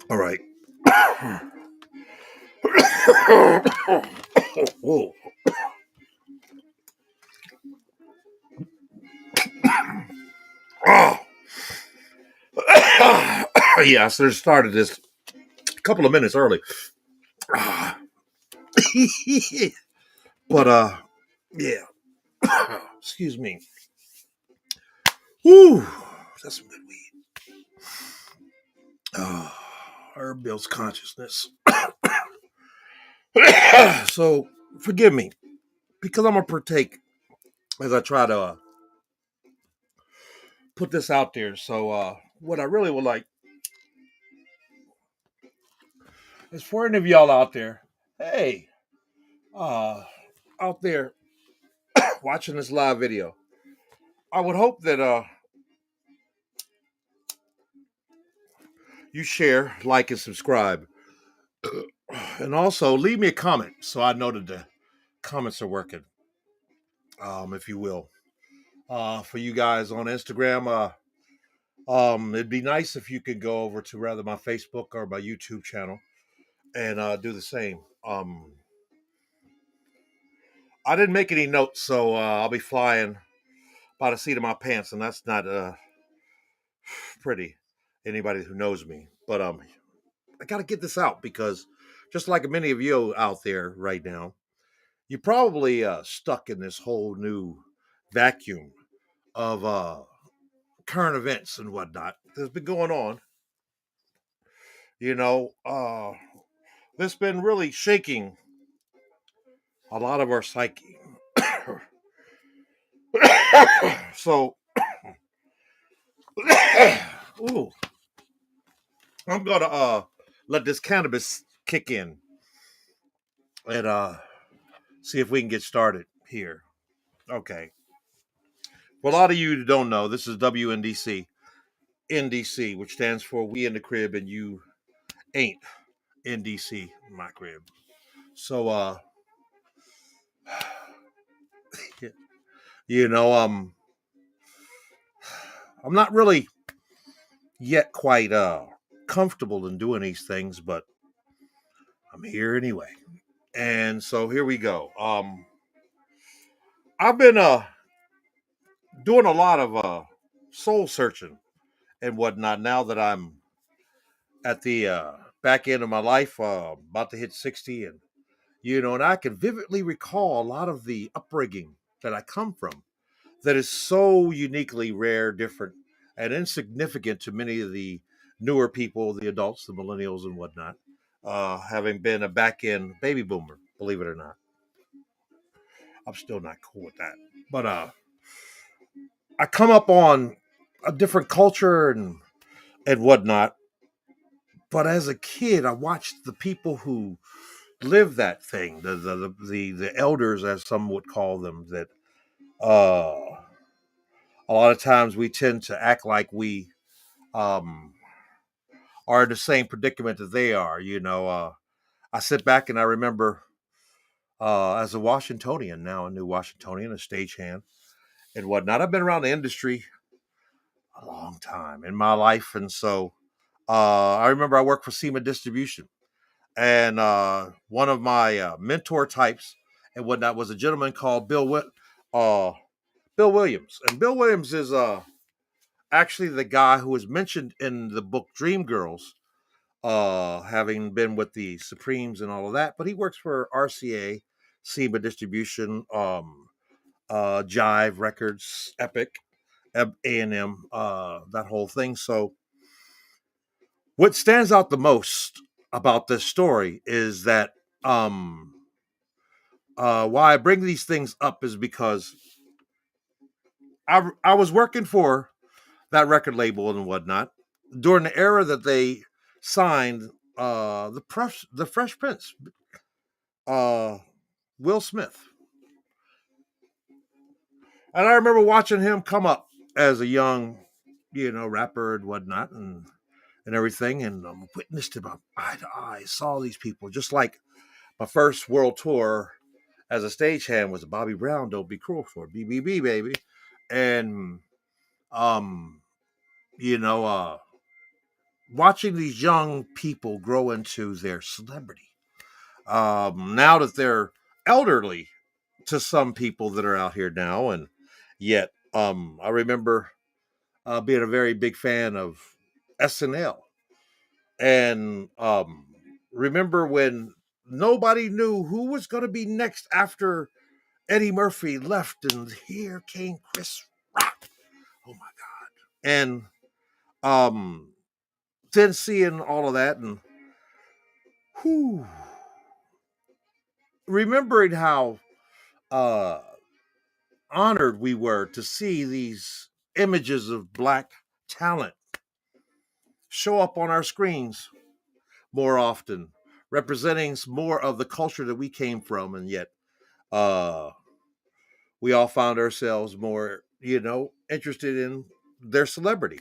All right. Whoa. Oh. Yeah, I should have started this a couple of minutes early. But yeah. Excuse me. Whew. That's some good weed. Oh, herb builds consciousness. So forgive me because I'm gonna partake as I try to put this out there. So what I really would like is for any of y'all out there, hey, uh, out there watching this live video, I would hope that you share, like, and subscribe, and also leave me a comment so I know that the comments are working. If you will, for you guys on Instagram, it'd be nice if you could go over to rather my Facebook or my YouTube channel and do the same. I didn't make any notes, so I'll be flying by the seat of my pants, and that's not pretty. Anybody who knows me, but I got to get this out because just like many of you out there right now, you're probably stuck in this whole new vacuum of current events and whatnot that's been going on. You know, that's been really shaking a lot of our psyche. So, ooh, I'm gonna let this cannabis kick in and see if we can get started here. Okay. For a lot of you who don't know, this is WNDC, NDC, which stands for We in the Crib and You Ain't NDC, my crib. So, you know, I'm not really yet quite comfortable in doing these things, but I'm here anyway. And so here we go. I've been doing a lot of soul searching and whatnot now that I'm at the back end of my life, about to hit 60, and and I can vividly recall a lot of the upbringing that I come from that is so uniquely rare, different, and insignificant to many of the newer people, the adults, the millennials, and whatnot. Having been a back end baby boomer, believe it or not, I'm still not cool with that. But I come up on a different culture and whatnot. But as a kid, I watched the people who live that thing, the elders, as some would call them, that uh, a lot of times we tend to act like we um, are in the same predicament that they are. I sit back and I remember as a Washingtonian, now a new Washingtonian, a stagehand and whatnot. I've been around the industry a long time in my life, and so I remember I worked for SEMA Distribution, and one of my mentor types and whatnot was a gentleman called uh, Bill Williams, and Bill Williams is actually the guy who was mentioned in the book Dreamgirls, having been with the Supremes and all of that. But he works for RCA, SEMA Distribution, Jive Records, Epic, A&M, that whole thing. So what stands out the most about this story is that why I bring these things up is because I was working for that record label and whatnot during the era that they signed the Fresh Prince, uh, Will Smith, and I remember watching him come up as a young, rapper and whatnot, and everything, and witnessed him eye to eye. Saw these people just like my first world tour as a stagehand was Bobby Brown. Don't be cruel for BBB baby, and um, you know, watching these young people grow into their celebrity. Now that they're elderly to some people that are out here now, and yet I remember being a very big fan of SNL, and remember when nobody knew who was going to be next after Eddie Murphy left, and here came Chris Rock. Oh my God! And um, then seeing all of that, and whew, remembering how uh, honored we were to see these images of black talent show up on our screens more often, representing more of the culture that we came from, and yet uh, we all found ourselves more, interested in their celebrity.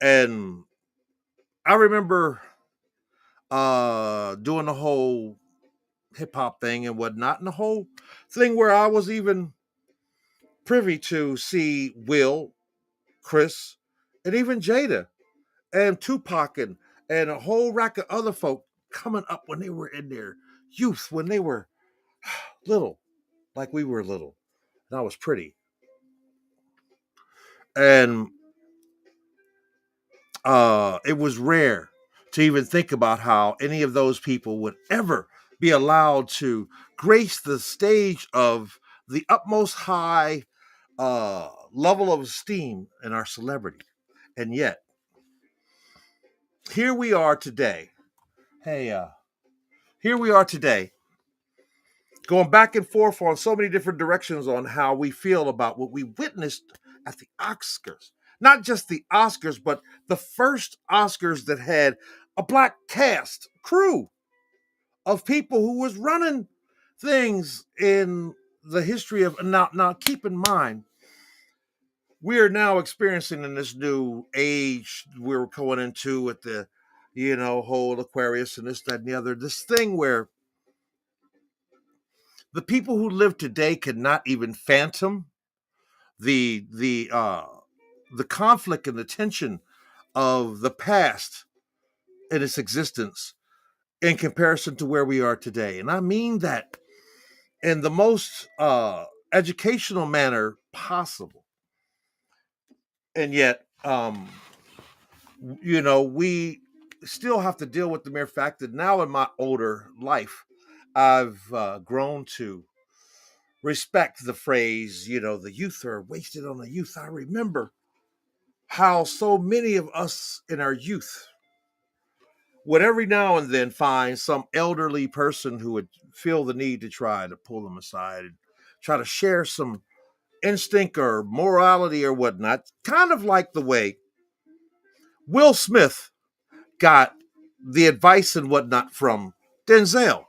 And I remember doing the whole hip hop thing and whatnot, and the whole thing where I was even privy to see Will, Chris, and even Jada and Tupac and a whole rack of other folk coming up when they were in their youth, when they were little, like we were little. And I was pretty. And it was rare to even think about how any of those people would ever be allowed to grace the stage of the utmost high level of esteem in our celebrity. And yet, here we are today. Hey, here we are today, going back and forth on so many different directions on how we feel about what we witnessed at the Oscars. Not just the Oscars, but the first Oscars that had a black cast, crew of people who was running things in the history of. Now keep in mind, we are now experiencing in this new age we're going into with the, whole Aquarius and this, that, and the other, this thing where the people who live today cannot even phantom the conflict and the tension of the past and its existence in comparison to where we are today. And I mean that in the most educational manner possible. And yet, we still have to deal with the mere fact that now in my older life, I've grown to respect the phrase, the youth are wasted on the youth. I remember how so many of us in our youth would every now and then find some elderly person who would feel the need to try to pull them aside and try to share some instinct or morality or whatnot, kind of like the way Will Smith got the advice and whatnot from Denzel.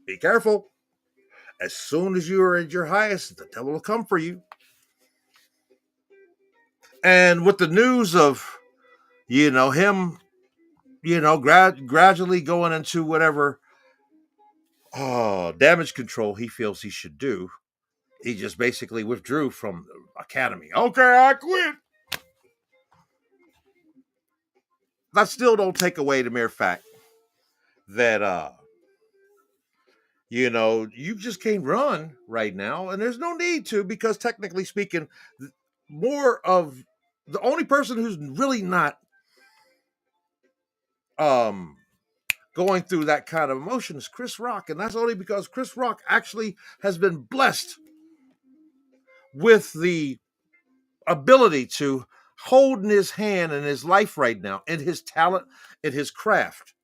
Be careful. As soon as you are at your highest, the devil will come for you. And with the news of, him, gradually going into whatever damage control he feels he should do, he just basically withdrew from the academy. Okay, I quit. That still don't take away the mere fact that you just can't run right now, and there's no need to, because technically speaking, more of the only person who's really not um going through that kind of emotion is Chris Rock, and that's only because Chris Rock actually has been blessed with the ability to hold in his hand in his life right now, and his talent, and his craft,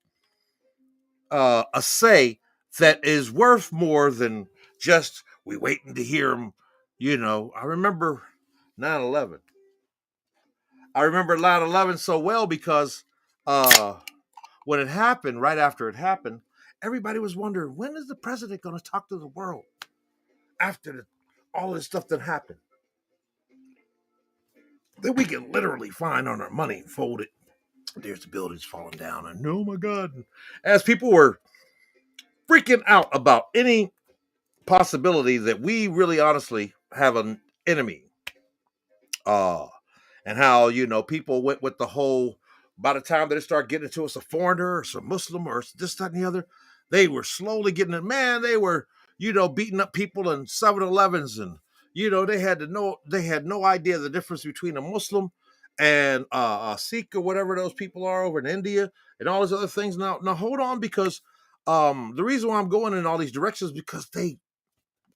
a say that is worth more than just we waiting to hear him. I remember 9/11. I remember 9/11 so well because when it happened, right after it happened, everybody was wondering, when is the president going to talk to the world after all this stuff that happened? Then we can literally find on our money and fold it. There's the buildings falling down, and oh my God. As people were freaking out about any possibility that we really honestly have an enemy. Uh, and how, people went with the whole by the time that it started getting into us, a foreigner or some Muslim or this, that, and the other, they were slowly getting it. Man, they were, beating up people in 7-Elevens, and they had no idea the difference between a Muslim and a Sikh or whatever those people are over in India and all these other things. Now hold on, because the reason why I'm going in all these directions is because they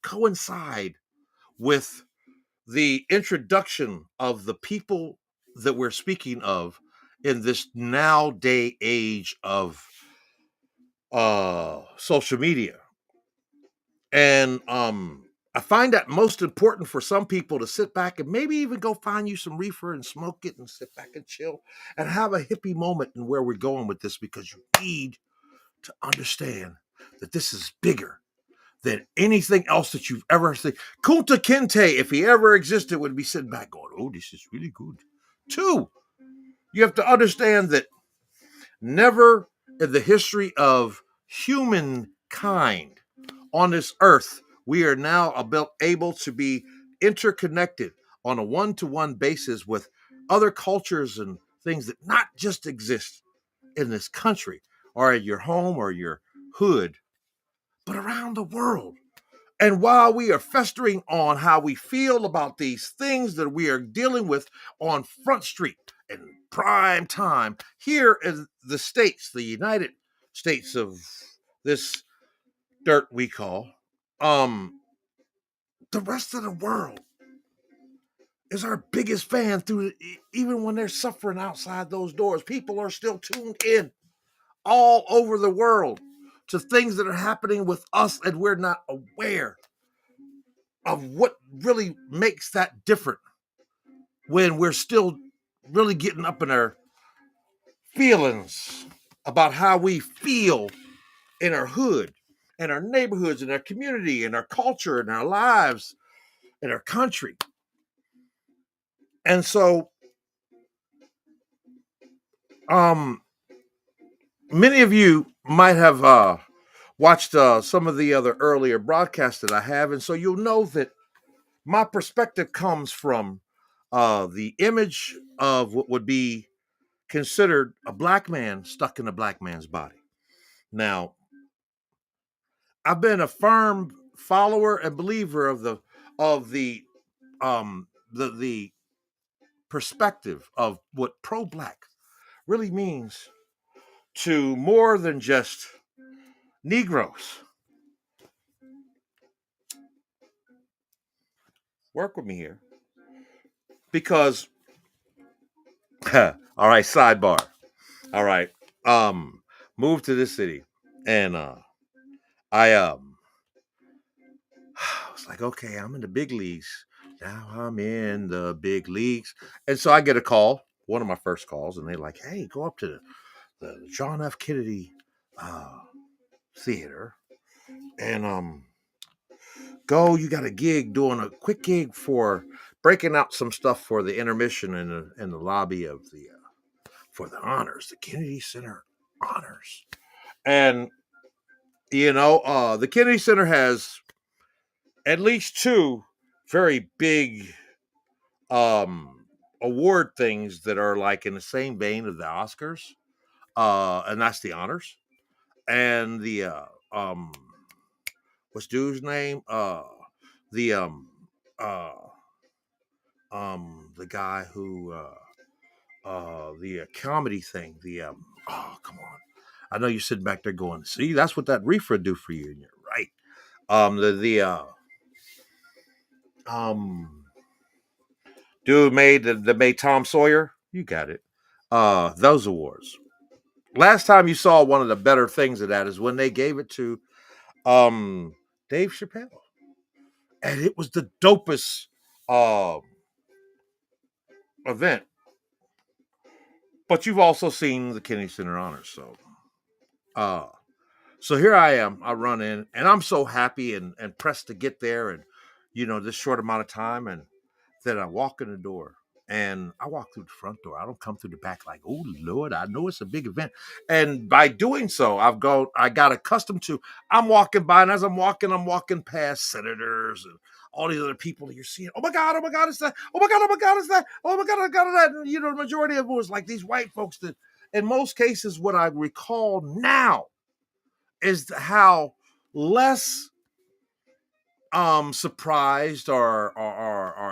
coincide with the introduction of the people that we're speaking of in this now day age of social media. And I find that most important for some people to sit back and maybe even go find you some reefer and smoke it and sit back and chill and have a hippie moment in where we're going with this, because you need to understand that this is bigger than anything else that you've ever seen. Kunta Kinte, if he ever existed, would be sitting back going, "Oh, this is really good." Two, you have to understand that never in the history of humankind on this earth, we are now able to be interconnected on a one-to-one basis with other cultures and things that not just exist in this country or at your home or your hood, but around the world. And while we are festering on how we feel about these things that we are dealing with on Front Street in prime time here in the States, the United States of this dirt we call, the rest of the world is our biggest fan through even when they're suffering outside those doors. People are still tuned in all over the world to things that are happening with us, and we're not aware of what really makes that different when we're still really getting up in our feelings about how we feel in our hood, in our neighborhoods, in our community, in our culture, in our lives, in our country. And so many of you might have watched some of the other earlier broadcasts that I have, and so you'll know that my perspective comes from the image of what would be considered a black man stuck in a black man's body. Now, I've been a firm follower and believer of the perspective of what pro-black really means to more than just Negroes. Work with me here, because all right, sidebar. All right, moved to this city, and I I was like, okay, I'm in the big leagues. Now I'm in the big leagues. And so I get a call, one of my first calls, and they're like, hey, go up to the John F. Kennedy uh, Theater and go. You got a gig, doing a quick gig for breaking out some stuff for the intermission in the lobby of the for the honors, the Kennedy Center honors. And the Kennedy Center has at least two very big award things that are like in the same vein of the Oscars, and that's the honors and the what's dude's name, the uh the guy who the comedy thing, the oh, come on, I know you're sitting back there going, see, that's what that reefer do for you, and you're right. The um dude that made Tom Sawyer, you got it, those awards. Last time you saw one of the better things of that is when they gave it to um Dave Chappelle, and it was the dopest uh, event. But you've also seen the Kennedy Center Honors, uh, so here I am. I run in, and I'm so happy and pressed to get there, and this short amount of time, and then I walk in the door, and I walk through the front door. I don't come through the back like, oh Lord, I know it's a big event. And by doing so, I got accustomed to. I'm walking by, and as I'm walking past senators and all these other people that you're seeing. Oh my God, it's that. Oh my God, it's that. Oh my God, I got that. The majority of it was like these white folks that in most cases, what I recall now is how less surprised or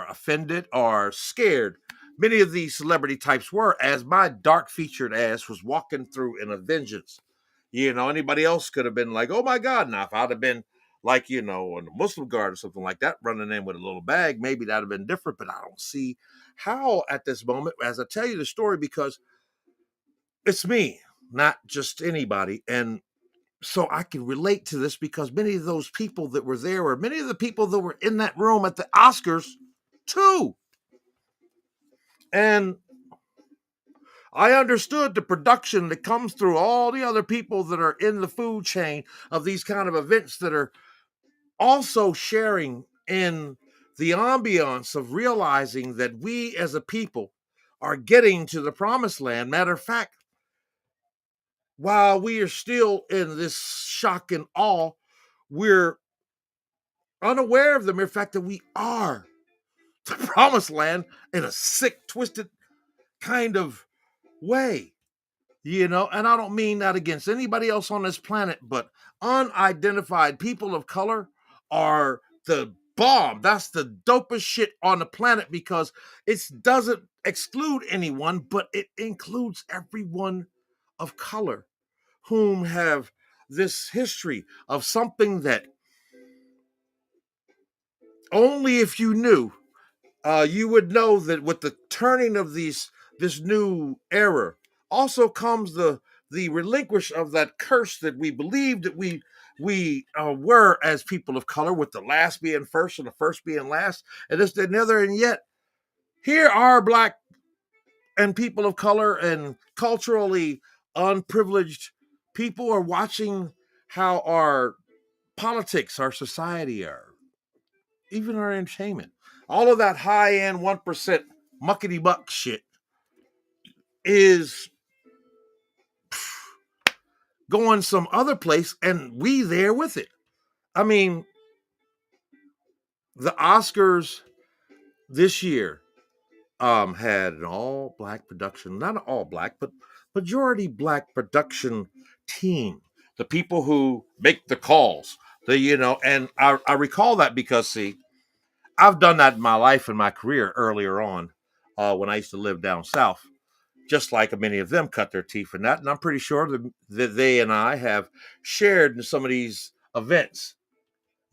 offended or scared many of these celebrity types were as my dark featured ass was walking through in a vengeance. Anybody else could have been like, oh my God. Now, if I'd have been like, on the Muslim guard or something like that, running in with a little bag, maybe that'd have been different. But I don't see how at this moment, as I tell you the story, because it's me, not just anybody. And so I can relate to this because many of those people that were there, or many of the people that were in that room at the Oscars too. And I understood the production that comes through all the other people that are in the food chain of these kind of events that are also sharing in the ambiance of realizing that we as a people are getting to the promised land. Matter of fact, while we are still in this shock and awe, we're unaware of the mere fact that we are the promised land in a sick, twisted kind of way. And I don't mean that against anybody else on this planet, but unidentified people of color are the bomb. That's the dopest shit on the planet because it doesn't exclude anyone, but it includes everyone of color whom have this history of something that only if you knew, you would know that with the turning of this new era also comes the relinquish of that curse that we believed that we were as people of color, with the last being first and the first being last, and this, that, and the other. And yet here are black and people of color and culturally unprivileged people are watching how our politics, our society, even our entertainment, all of that high end 1% muckety muck shit is going some other place, and we there with it. I mean, the Oscars this year had an all black production, not all black, but majority black production team. The people who make the calls, and I recall that because, see, I've done that in my life and my career earlier on when I used to live down south. Just like many of them cut their teeth in that. And I'm pretty sure that they and I have shared in some of these events,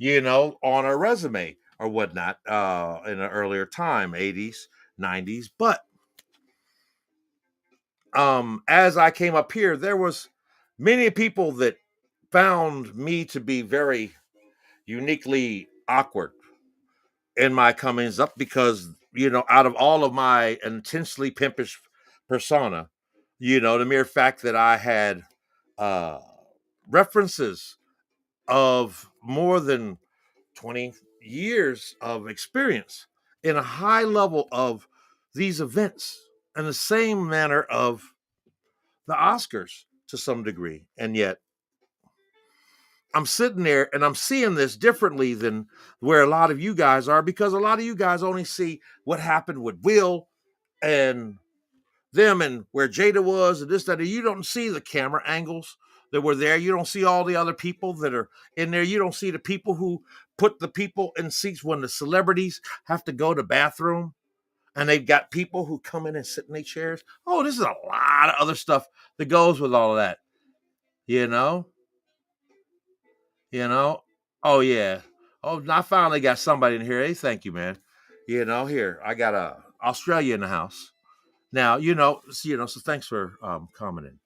on our resume or whatnot in an earlier time, 80s, 90s. But as I came up here, there was many people that found me to be very uniquely awkward in my comings up because, out of all of my intensely pimpish persona, the mere fact that I had uh, references of more than 20 years of experience in a high level of these events in the same manner of the Oscars to some degree. And yet I'm sitting there and I'm seeing this differently than where a lot of you guys are, because a lot of you guys only see what happened with Will and them and where Jada was and this, that, and you don't see the camera angles that were there. You don't see all the other people that are in there. You don't see the people who put the people in seats when the celebrities have to go to the bathroom, and they've got people who come in and sit in their chairs. Oh, this is a lot of other stuff that goes with all of that, you know? You know? Oh, yeah. Oh, I finally got somebody in here. Hey, thank you, man. Here, I got a Australia in the house. Now, so thanks for commenting.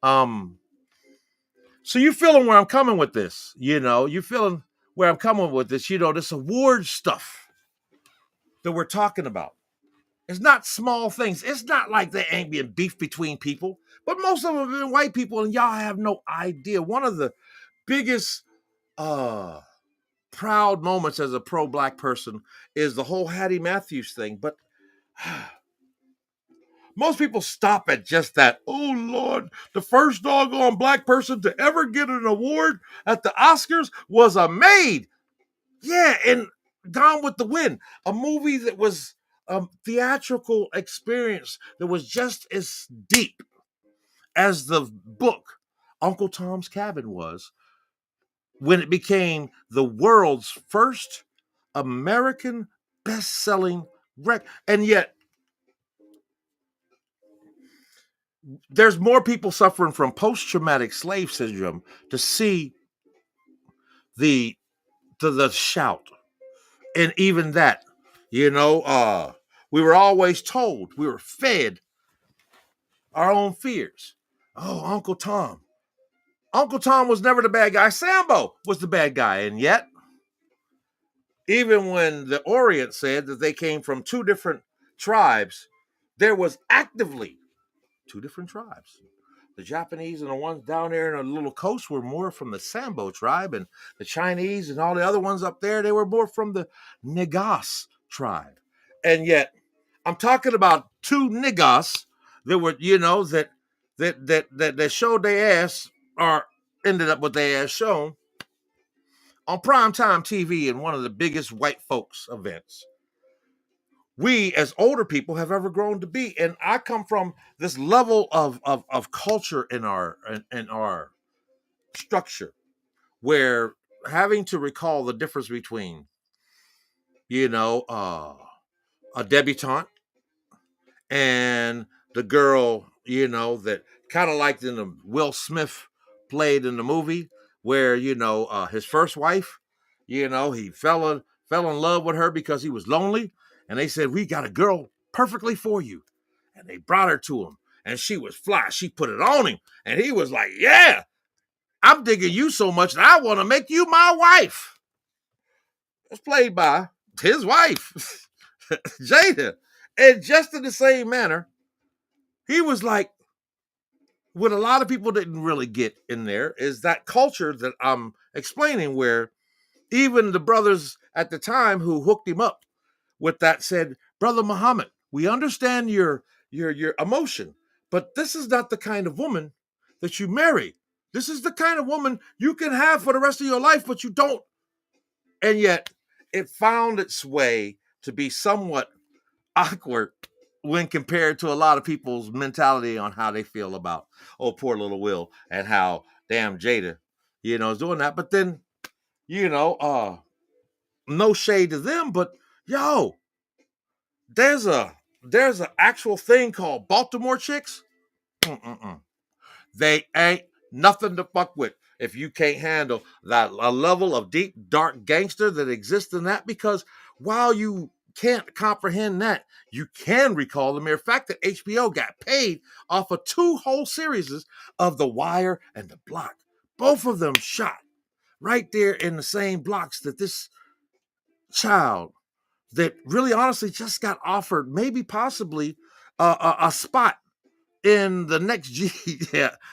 So you feeling where I'm coming with this? You feeling where I'm coming with this? This award stuff that we're talking about. It's not small things. It's not like there ain't being beef between people, but most of them have been white people, and y'all have no idea. One of the biggest proud moments as a pro-black person is the whole Hattie Matthews thing, but most people stop at just that. Oh, Lord, the first doggone black person to ever get an award at the Oscars was a maid. Yeah, and Gone with the Wind, a movie that was a theatrical experience that was just as deep as the book Uncle Tom's Cabin was when it became the world's first American best-selling and yet there's more people suffering from post-traumatic slave syndrome to see the the shout. And even that, we were always told, we were fed our own fears. Oh, Uncle Tom. Uncle Tom was never the bad guy. Sambo was the bad guy. And yet, even when the Orient said that they came from two different tribes, there was actively two different tribes. The Japanese and the ones down there in a little coast were more from the Sambo tribe, and the Chinese and all the other ones up there, they were more from the Negas tribe. And yet, I'm talking about two niggas that were, that showed their ass or ended up with their ass shown on primetime TV in one of the biggest white folks events we as older people have ever grown to be. And I come from this level of culture in our structure where having to recall the difference between, you know, uh, a debutante and the girl, that kind of like in the Will Smith played in the movie where, his first wife, he fell in love with her because he was lonely. And they said, we got a girl perfectly for you. And they brought her to him. And she was fly. She put it on him. And he was like, yeah, I'm digging you so much that I want to make you my wife. It's played by his wife, Jada. And just in the same manner, he was like, what a lot of people didn't really get in there is that culture that I'm explaining, where even the brothers at the time who hooked him up with that said, Brother Muhammad, we understand your emotion, but this is not the kind of woman that you marry. This is the kind of woman you can have for the rest of your life, but you don't. And yet it found its way to be somewhat awkward when compared to a lot of people's mentality on how they feel about, oh, poor little Will, and how damn Jada, is doing that. But then, no shade to them, but yo, there's an actual thing called Baltimore chicks. Mm-mm-mm. They ain't nothing to fuck with if you can't handle that a level of deep dark gangster that exists in that. Because while you can't comprehend that, you can recall the mere fact that HBO got paid off of two whole series of The Wire and The Block. Both of them shot right there in the same blocks that this child that really honestly just got offered maybe possibly a spot in the next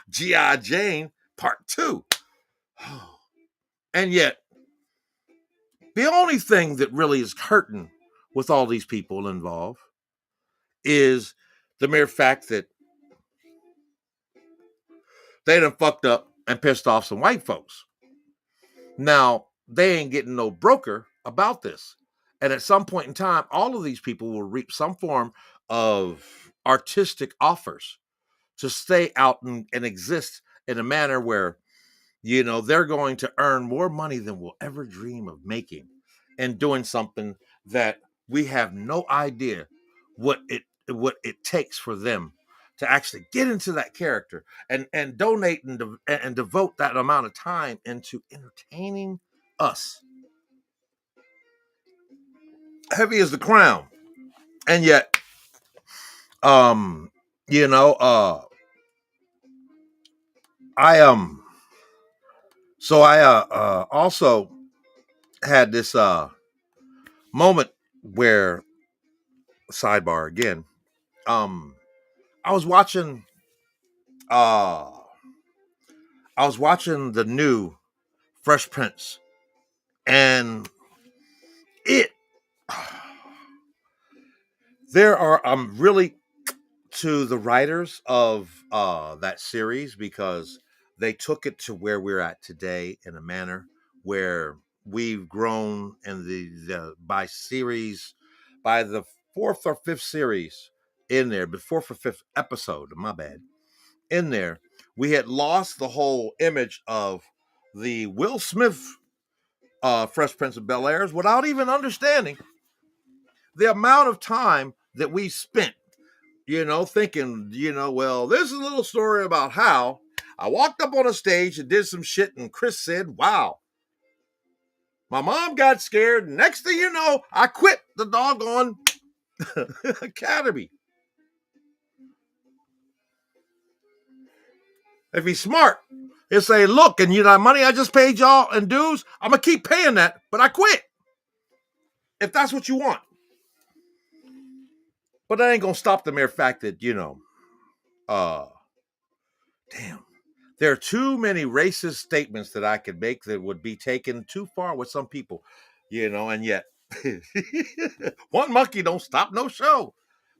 G.I. Jane Part 2. And yet, the only thing that really is hurting with all these people involved is the mere fact that they done fucked up and pissed off some white folks. Now, they ain't getting no broker about this. And at some point in time, all of these people will reap some form of artistic offers to stay out and exist in a manner where, they're going to earn more money than we'll ever dream of making and doing something that we have no idea what it takes for them to actually get into that character and donate and devote that amount of time into entertaining us. Heavy as the crown. And yet, um, you know, uh I so I also had this moment where, sidebar again, um I was watching uh the new Fresh Prince, and it there are really to the writers of that series, because they took it to where we're at today in a manner where we've grown in the by the fourth or fifth series in there, the fourth or fifth episode, my bad, in there, we had lost the whole image of the Will Smith Fresh Prince of Bel Airs without even understanding the amount of time that we spent, thinking, well, this is a little story about how I walked up on a stage and did some shit, and Chris said, wow, my mom got scared. Next thing you know, I quit the doggone academy. If he's smart, he'll say, look, and that money I just paid y'all in dues, I'm going to keep paying that, but I quit. If that's what you want. But that ain't going to stop the mere fact that, damn. There are too many racist statements that I could make that would be taken too far with some people, and yet one monkey don't stop no show.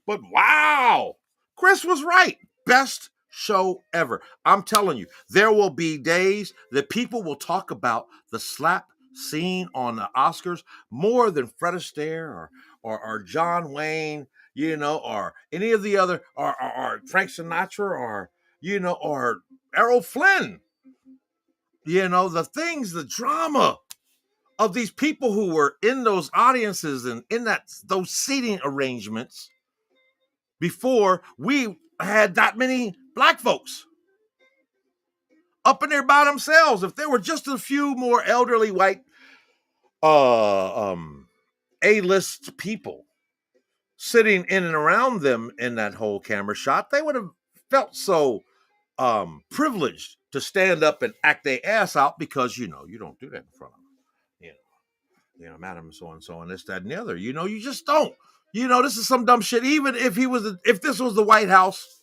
But wow, Chris was right. Best show ever. I'm telling you, there will be days that people will talk about the slap scene on the Oscars more than Fred Astaire or John Wayne, or any of the other, or Frank Sinatra, or Errol Flynn. The things, the drama of these people who were in those audiences and in those seating arrangements before we had that many black folks up in there by themselves. If there were just a few more elderly white A-list people sitting in and around them in that whole camera shot, they would have felt so privileged to stand up and act their ass out, because you don't do that in front of them. Madam so and so and this, that, and the other. You just don't. This is some dumb shit. Even if if this was the White House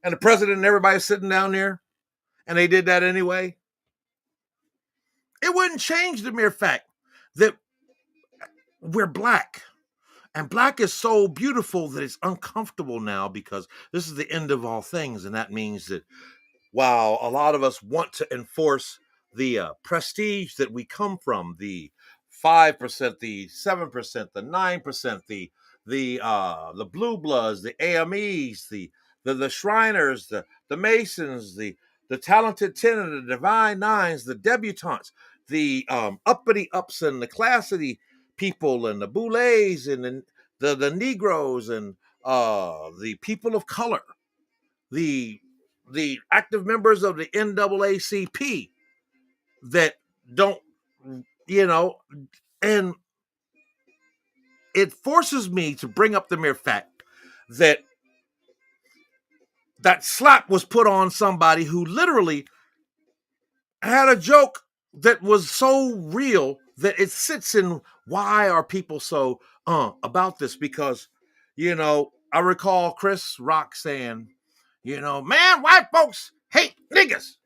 and the president and everybody sitting down there and they did that anyway, it wouldn't change the mere fact that we're black. And black is so beautiful that it's uncomfortable now, because this is the end of all things. And that means that while a lot of us want to enforce the prestige that we come from, the 5%, the 7%, the 9%, the blue bloods, the AMEs, the Shriners, the Masons, the talented 10 and the divine nines, the debutantes, the uppity ups and the classy people, and the boulets, and the Negroes, and the people of color, the active members of the NAACP that don't, and it forces me to bring up the mere fact that slap was put on somebody who literally had a joke that was so real that it sits in why are people so about this, because I recall Chris Rock saying, man, white folks hate niggas.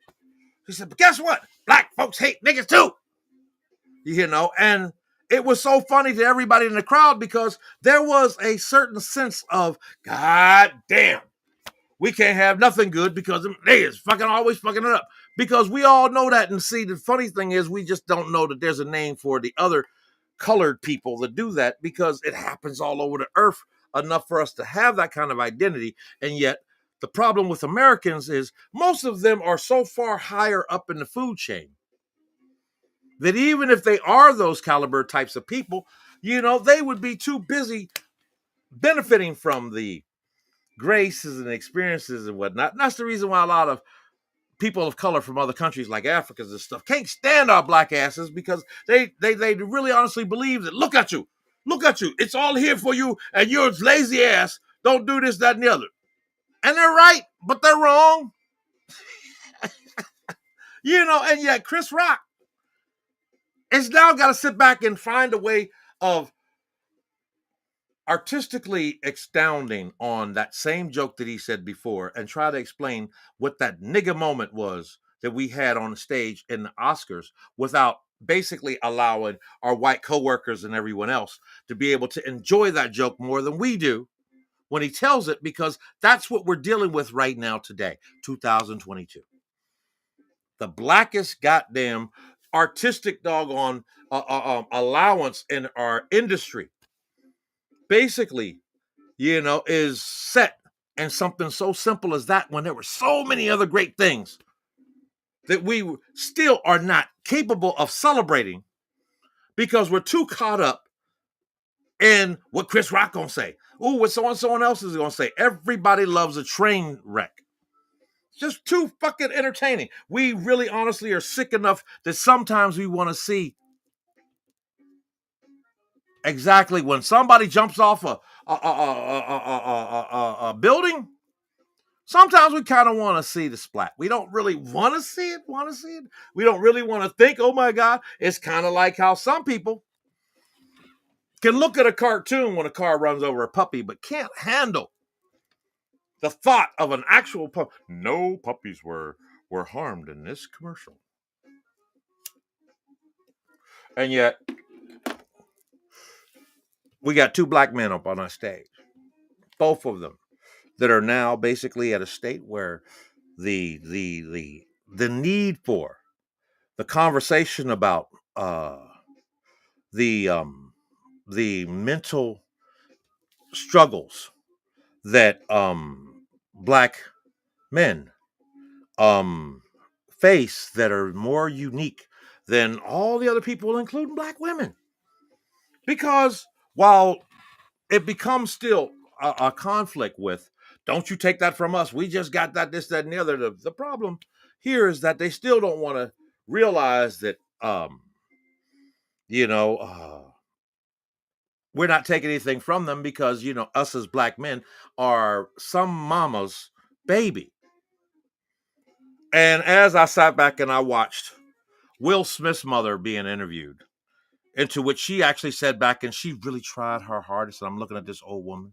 He said, but guess what? Black folks hate niggas too. And it was so funny to everybody in the crowd, because there was a certain sense of, God damn, we can't have nothing good because them niggas fucking always fucking it up. Because we all know that. And see, the funny thing is, we just don't know that there's a name for the other colored people that do that, because it happens all over the earth enough for us to have that kind of identity. And yet the problem with Americans is most of them are so far higher up in the food chain that even if they are those caliber types of people, they would be too busy benefiting from the graces and experiences and whatnot. And that's the reason why a lot of people of color from other countries like Africa and stuff can't stand our black asses, because they really honestly believe that, look at you, it's all here for you, and you're lazy ass, don't do this, that, and the other. And they're right, but they're wrong. And yet Chris Rock has now got to sit back and find a way of artistically expounding on that same joke that he said before, and try to explain what that nigga moment was that we had on the stage in the Oscars, without basically allowing our white coworkers and everyone else to be able to enjoy that joke more than we do when he tells it, because that's what we're dealing with right now today, 2022. The blackest goddamn artistic doggone allowance in our industry basically, is set and something so simple as that when there were so many other great things that we still are not capable of celebrating because we're too caught up in what Chris Rock gonna say. Ooh, what someone else is gonna say. Everybody loves a train wreck. It's just too fucking entertaining. We really honestly are sick enough that sometimes we want to see exactly when somebody jumps off a building. Sometimes we kind of want to see the splat. We don't really want to see it. We don't really want to think, oh my God. It's kind of like how some people can look at a cartoon when a car runs over a puppy, but can't handle the thought of an actual puppy. No puppies were harmed in this commercial. And yet, we got two black men up on our stage, both of them, that are now basically at a state where the need for the conversation about the the mental struggles that black men face that are more unique than all the other people, including black women. Because while it becomes still a conflict with, don't you take that from us? We just got that, this, that, and the other. The problem here is that they still don't want to realize that, you know, we're not taking anything from them because, you know, us as black men are some mama's baby. And as I sat back and I watched Will Smith's mother being interviewed, into which she actually said back, and she really tried her hardest. And I'm looking at this old woman.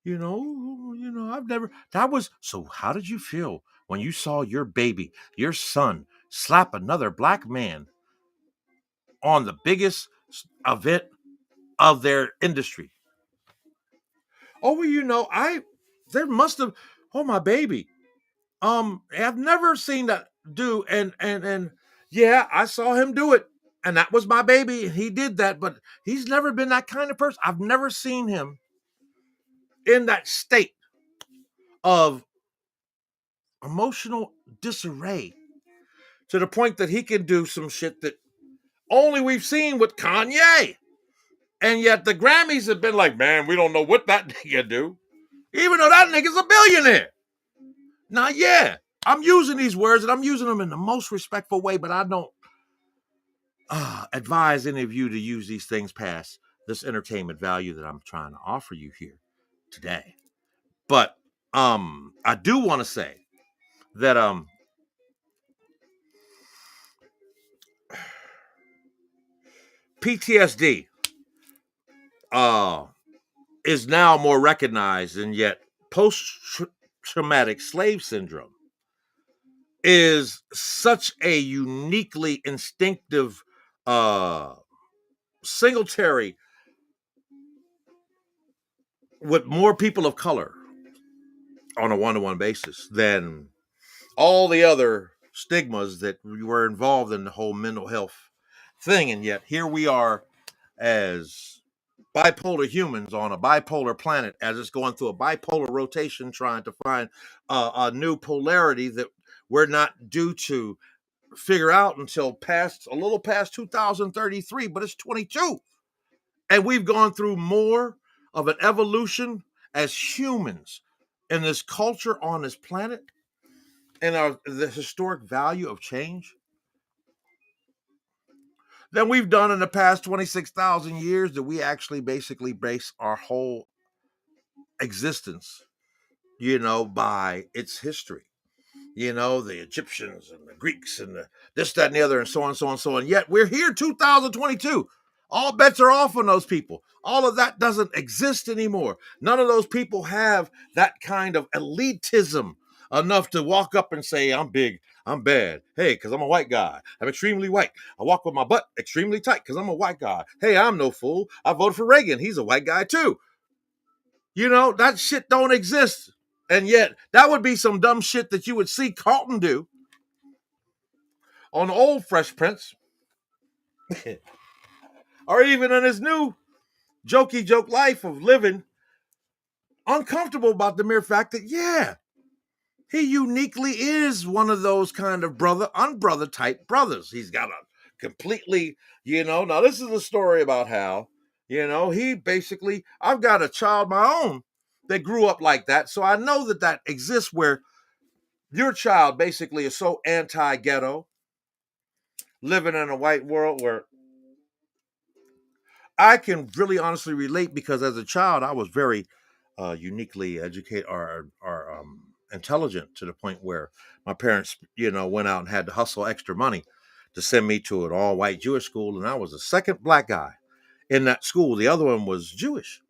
I've never. That was so. How did you feel when you saw your baby, your son, slap another black man on the biggest event of their industry? Oh, well, there must have. Oh, my baby. I've never seen that do, and yeah, I saw him do it, and that was my baby. He did that, but he's never been that kind of person. I've never seen him in that state of emotional disarray to the point that he can do some shit that only we've seen with Kanye. And yet the Grammys have been like, man, we don't know what that nigga do. Even though that nigga's a billionaire. Now, yeah, I'm using these words and I'm using them in the most respectful way, but I don't advise any of you to use these things past this entertainment value that I'm trying to offer you here today. But I do want to say that PTSD is now more recognized, and yet post-traumatic slave syndrome is such a uniquely instinctive singletary with more people of color on a one-to-one basis than all the other stigmas that were involved in the whole mental health thing. And yet here we are as bipolar humans on a bipolar planet as it's going through a bipolar rotation trying to find a new polarity that we're not due to figure out until a little past 2033, but it's 22. And we've gone through more of an evolution as humans in this culture on this planet and the historic value of change than we've done in the past 26,000 years that we actually basically base our whole existence, by its history. The Egyptians and the Greeks and the this, that, and the other, and so on, so on, so on. Yet we're here 2022. All bets are off on those people. All of that doesn't exist anymore. None of those people have that kind of elitism enough to walk up and say, I'm big, I'm bad. Hey, because I'm a white guy. I'm extremely white. I walk with my butt extremely tight because I'm a white guy. Hey, I'm no fool. I voted for Reagan. He's a white guy too. That shit don't exist. And yet, that would be some dumb shit that you would see Carlton do on the old Fresh Prince, or even in his new jokey joke life of living uncomfortable about the mere fact that, yeah, he uniquely is one of those kind of unbrother type brothers. He's got a completely, now this is a story about how, he basically, I've got a child of my own that grew up like that. So I know that that exists where your child basically is so anti-ghetto, living in a white world where I can really honestly relate because as a child, I was very uniquely educated or intelligent to the point where my parents, went out and had to hustle extra money to send me to an all white Jewish school. And I was the second black guy in that school. The other one was Jewish.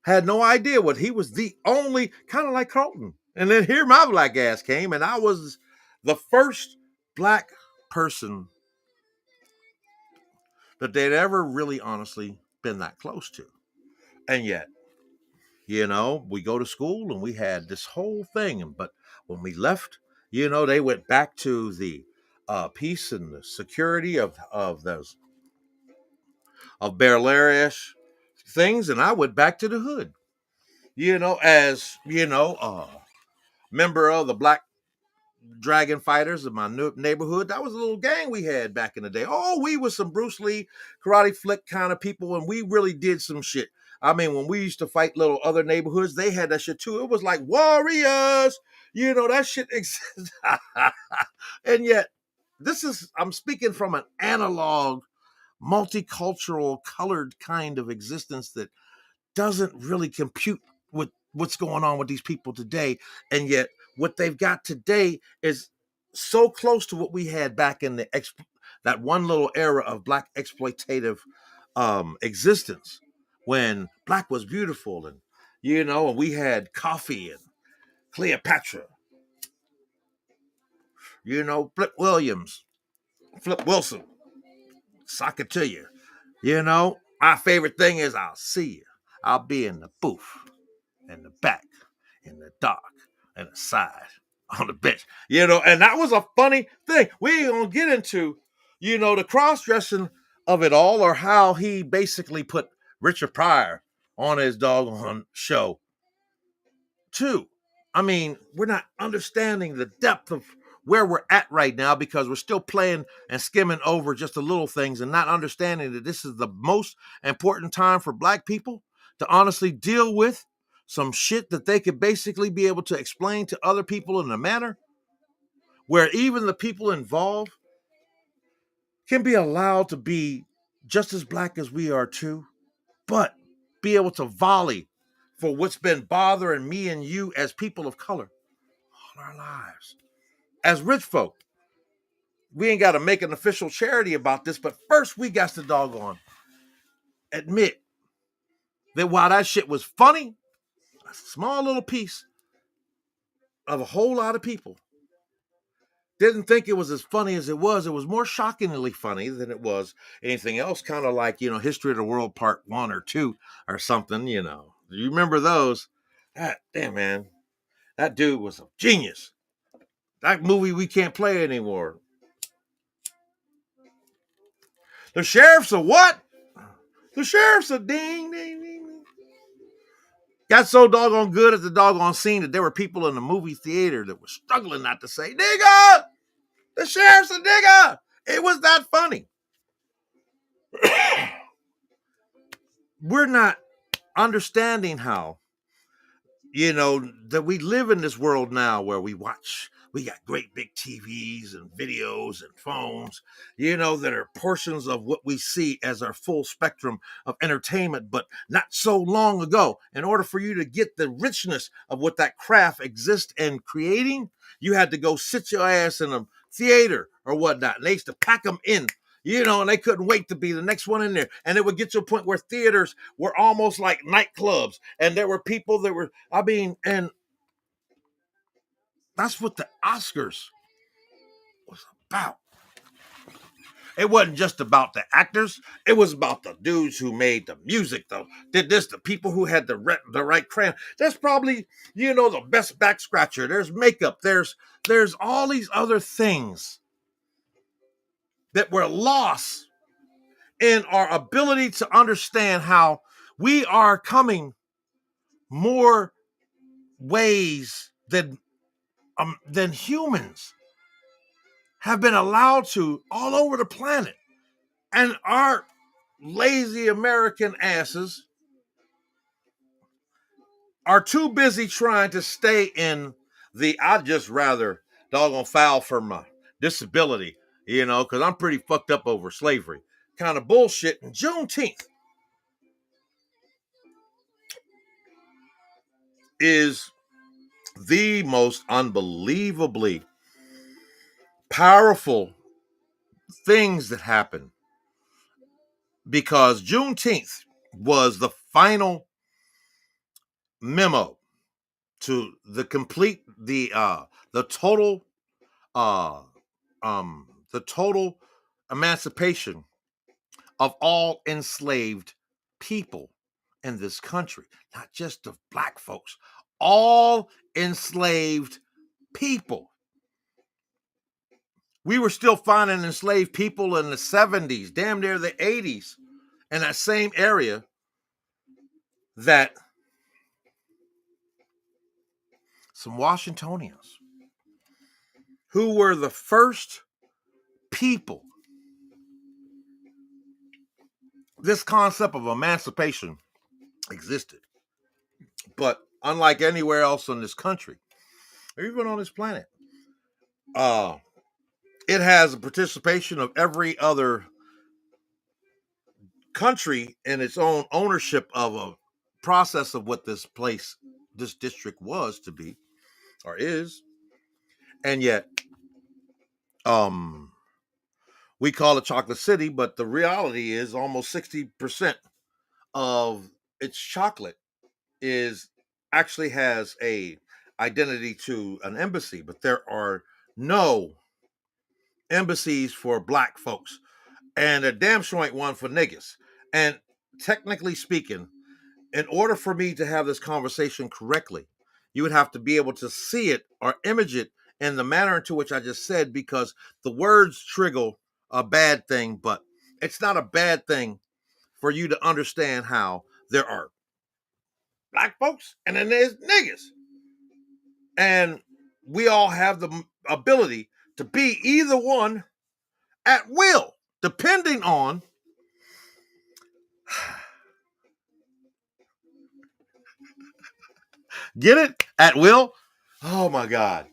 Had no idea what he was the only, kind of like Carlton. And then here my black ass came, and I was the first black person that they'd ever really honestly been that close to. And yet, we go to school and we had this whole thing. But when we left, they went back to the peace and the security of those of Bear-Larish things, and I went back to the hood. As member of the Black Dragon Fighters of my neighborhood. That was a little gang we had back in the day. Oh, we was some Bruce Lee karate flick kind of people, and we really did some shit. I mean, when we used to fight little other neighborhoods, they had that shit too. It was like warriors, that shit exists. And yet, I'm speaking from an analog, multicultural, colored kind of existence that doesn't really compute with what's going on with these people today. And yet what they've got today is so close to what we had back in that one little era of black exploitative existence when black was beautiful and and we had coffee and Cleopatra, Flip Wilson, sock it to you. My favorite thing is I'll see you. I'll be in the booth, in the back, in the dark, and the side, on the bench. And that was a funny thing. We ain't gonna get into, the cross-dressing of it all or how he basically put Richard Pryor on his doggone show, too. I mean, we're not understanding the depth of where we're at right now because we're still playing and skimming over just the little things and not understanding that this is the most important time for black people to honestly deal with some shit that they could basically be able to explain to other people in a manner where even the people involved can be allowed to be just as black as we are too, but be able to volley for what's been bothering me and you as people of color all our lives. As rich folk, we ain't got to make an official charity about this, but first we got to doggone admit that while that shit was funny, a small little piece of a whole lot of people didn't think it was as funny as it was. It was more shockingly funny than it was anything else, kind of like, History of the World Part 1 or 2 or something, Do you remember those? Damn, man. That dude was a genius. That movie we can't play anymore. The sheriff's a what? The sheriff's a ding, ding, ding. Got so doggone good at the doggone scene that there were people in the movie theater that were struggling not to say, nigga! The sheriff's a nigga! It was that funny. We're not understanding how, that we live in this world now where we got great big TVs and videos and phones, that are portions of what we see as our full spectrum of entertainment. But not so long ago, in order for you to get the richness of what that craft exists in creating, you had to go sit your ass in a theater or whatnot. And they used to pack them in, and they couldn't wait to be the next one in there. And it would get to a point where theaters were almost like nightclubs. And there were people that were, and that's what the Oscars was about. It wasn't just about the actors. It was about the dudes who made the music, though. Did this, the people who had the right crayon. There's probably, the best back scratcher. There's makeup. There's all these other things that were lost in our ability to understand how we are coming more ways than humans have been allowed to all over the planet. And our lazy American asses are too busy trying to stay in I'd just rather doggone foul for my disability, because I'm pretty fucked up over slavery kind of bullshit. And Juneteenth is the most unbelievably powerful things that happen, because Juneteenth was the final memo to the total uh the total emancipation of all enslaved people in this country, not just of black folks, all enslaved people. We were still finding enslaved people in the 70s, damn near the 80s, in that same area that some Washingtonians, who were the first people, this concept of emancipation existed. But unlike anywhere else in this country, or even on this planet, it has a participation of every other country in its own ownership of a process of what this district was to be, or is. And yet, we call it Chocolate City, but the reality is almost 60% of its chocolate is actually has a identity to an embassy, but there are no embassies for black folks, and a damn sure ain't one for niggas. And technically speaking, in order for me to have this conversation correctly, you would have to be able to see it or image it in the manner into which I just said, because the words trigger a bad thing, but it's not a bad thing for you to understand how there are black folks and then there's niggas. And we all have the ability to be either one at will, depending on get it? At will? Oh my God.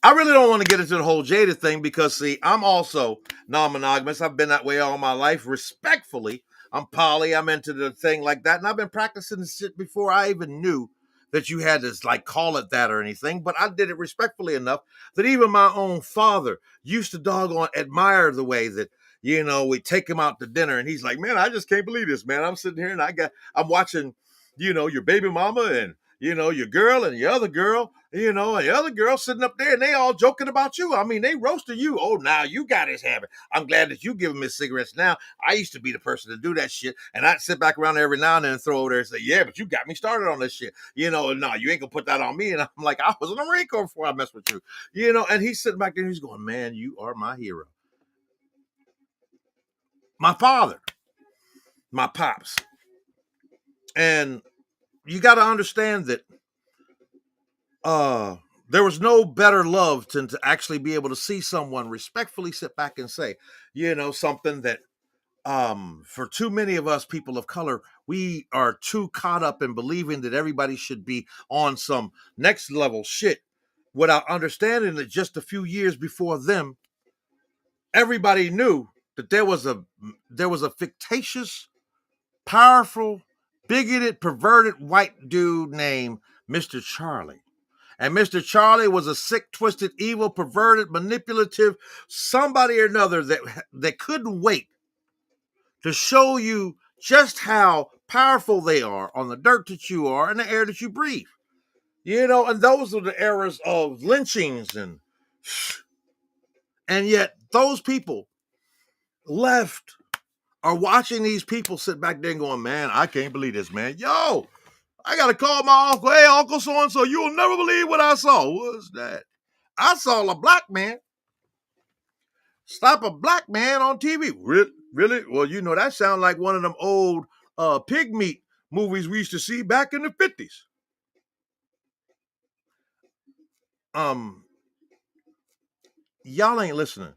I really don't want to get into the whole jaded thing because, see, I'm also non-monogamous. I've been that way all my life, respectfully. I'm poly. I'm into the thing like that. And I've been practicing this shit before I even knew that you had to like call it that or anything. But I did it respectfully enough that even my own father used to doggone admire the way that, we take him out to dinner and he's like, man, I just can't believe this, man. I'm sitting here and I'm watching, your baby mama and, your girl and your other girl, and the other girl sitting up there and they all joking about you. I mean, they roasting you. Oh, now you got his habit. I'm glad that you give him his cigarettes now. I used to be the person to do that shit. And I'd sit back around there every now and then and throw over there and say, yeah, but you got me started on this shit. No, you ain't gonna put that on me. And I'm like, I was in the Marine Corps before I messed with you. And he's sitting back there and he's going, man, you are my hero. My father, my pops. And you got to understand that there was no better love than to actually be able to see someone respectfully sit back and say, something that for too many of us people of color, we are too caught up in believing that everybody should be on some next level shit without understanding that just a few years before them, everybody knew that there was a fictitious, powerful, bigoted, perverted white dude named Mr. Charlie. And Mr. Charlie was a sick, twisted, evil, perverted, manipulative, somebody or another that couldn't wait to show you just how powerful they are on the dirt that you are and the air that you breathe. And those are the eras of lynchings and yet those people left are watching these people sit back there and going, man, I can't believe this, man. Yo, I got to call my uncle. Hey, Uncle so-and-so, you'll never believe what I saw. What's that? I saw a black man stop a black man on TV. Really? Well, that sounds like one of them old pig meat movies we used to see back in the 50s. um, y'all ain't listening.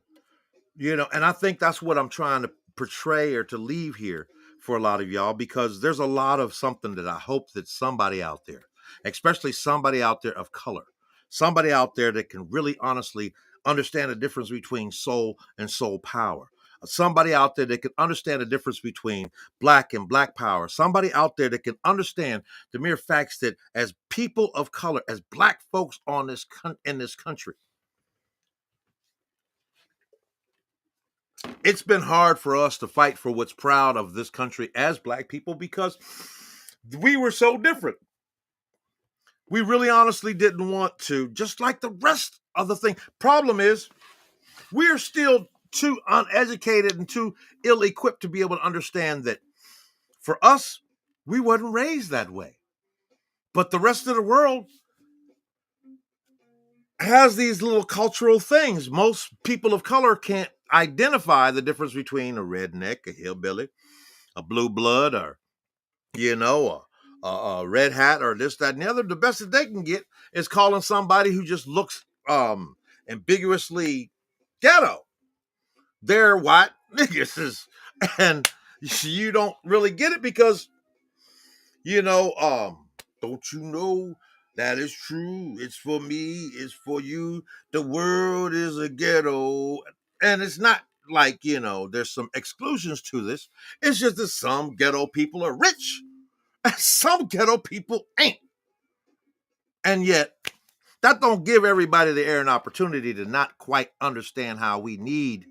And I think that's what I'm trying to portray or to leave here for a lot of y'all, because there's a lot of something that I hope that somebody out there, especially somebody out there of color, somebody out there that can really honestly understand the difference between soul and soul power. Somebody out there that can understand the difference between black and black power. Somebody out there that can understand the mere facts that as people of color, as black folks in this country, it's been hard for us to fight for what's proud of this country as black people, because we were so different. We really honestly didn't want to, just like the rest of the thing. Problem is, we're still too uneducated and too ill-equipped to be able to understand that for us, we wasn't raised that way. But the rest of the world has these little cultural things. Most people of color can't identify the difference between a redneck, a hillbilly, a blue blood, or a red hat, or this, that, and the other. The best that they can get is calling somebody who just looks ambiguously ghetto. They're white niggas, and you don't really get it because don't you know that is true? It's for me, it's for you. The world is a ghetto, and it's not like there's some exclusions to this. It's just that some ghetto people are rich. Some ghetto people ain't. And yet, that don't give everybody the air and opportunity to not quite understand how we need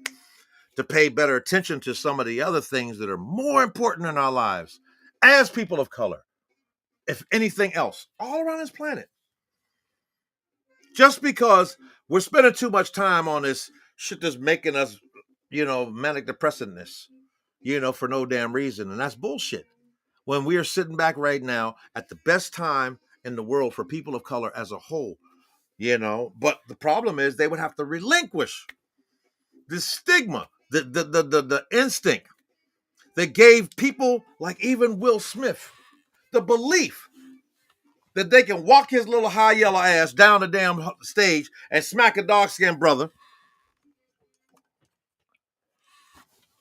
to pay better attention to some of the other things that are more important in our lives as people of color, if anything else, all around this planet. Just because we're spending too much time on this shit that's making us, manic depressiveness, for no damn reason. And that's bullshit. When we are sitting back right now at the best time in the world for people of color as a whole, but the problem is they would have to relinquish the stigma, the instinct that gave people like even Will Smith the belief that they can walk his little high yellow ass down the damn stage and smack a dark-skinned brother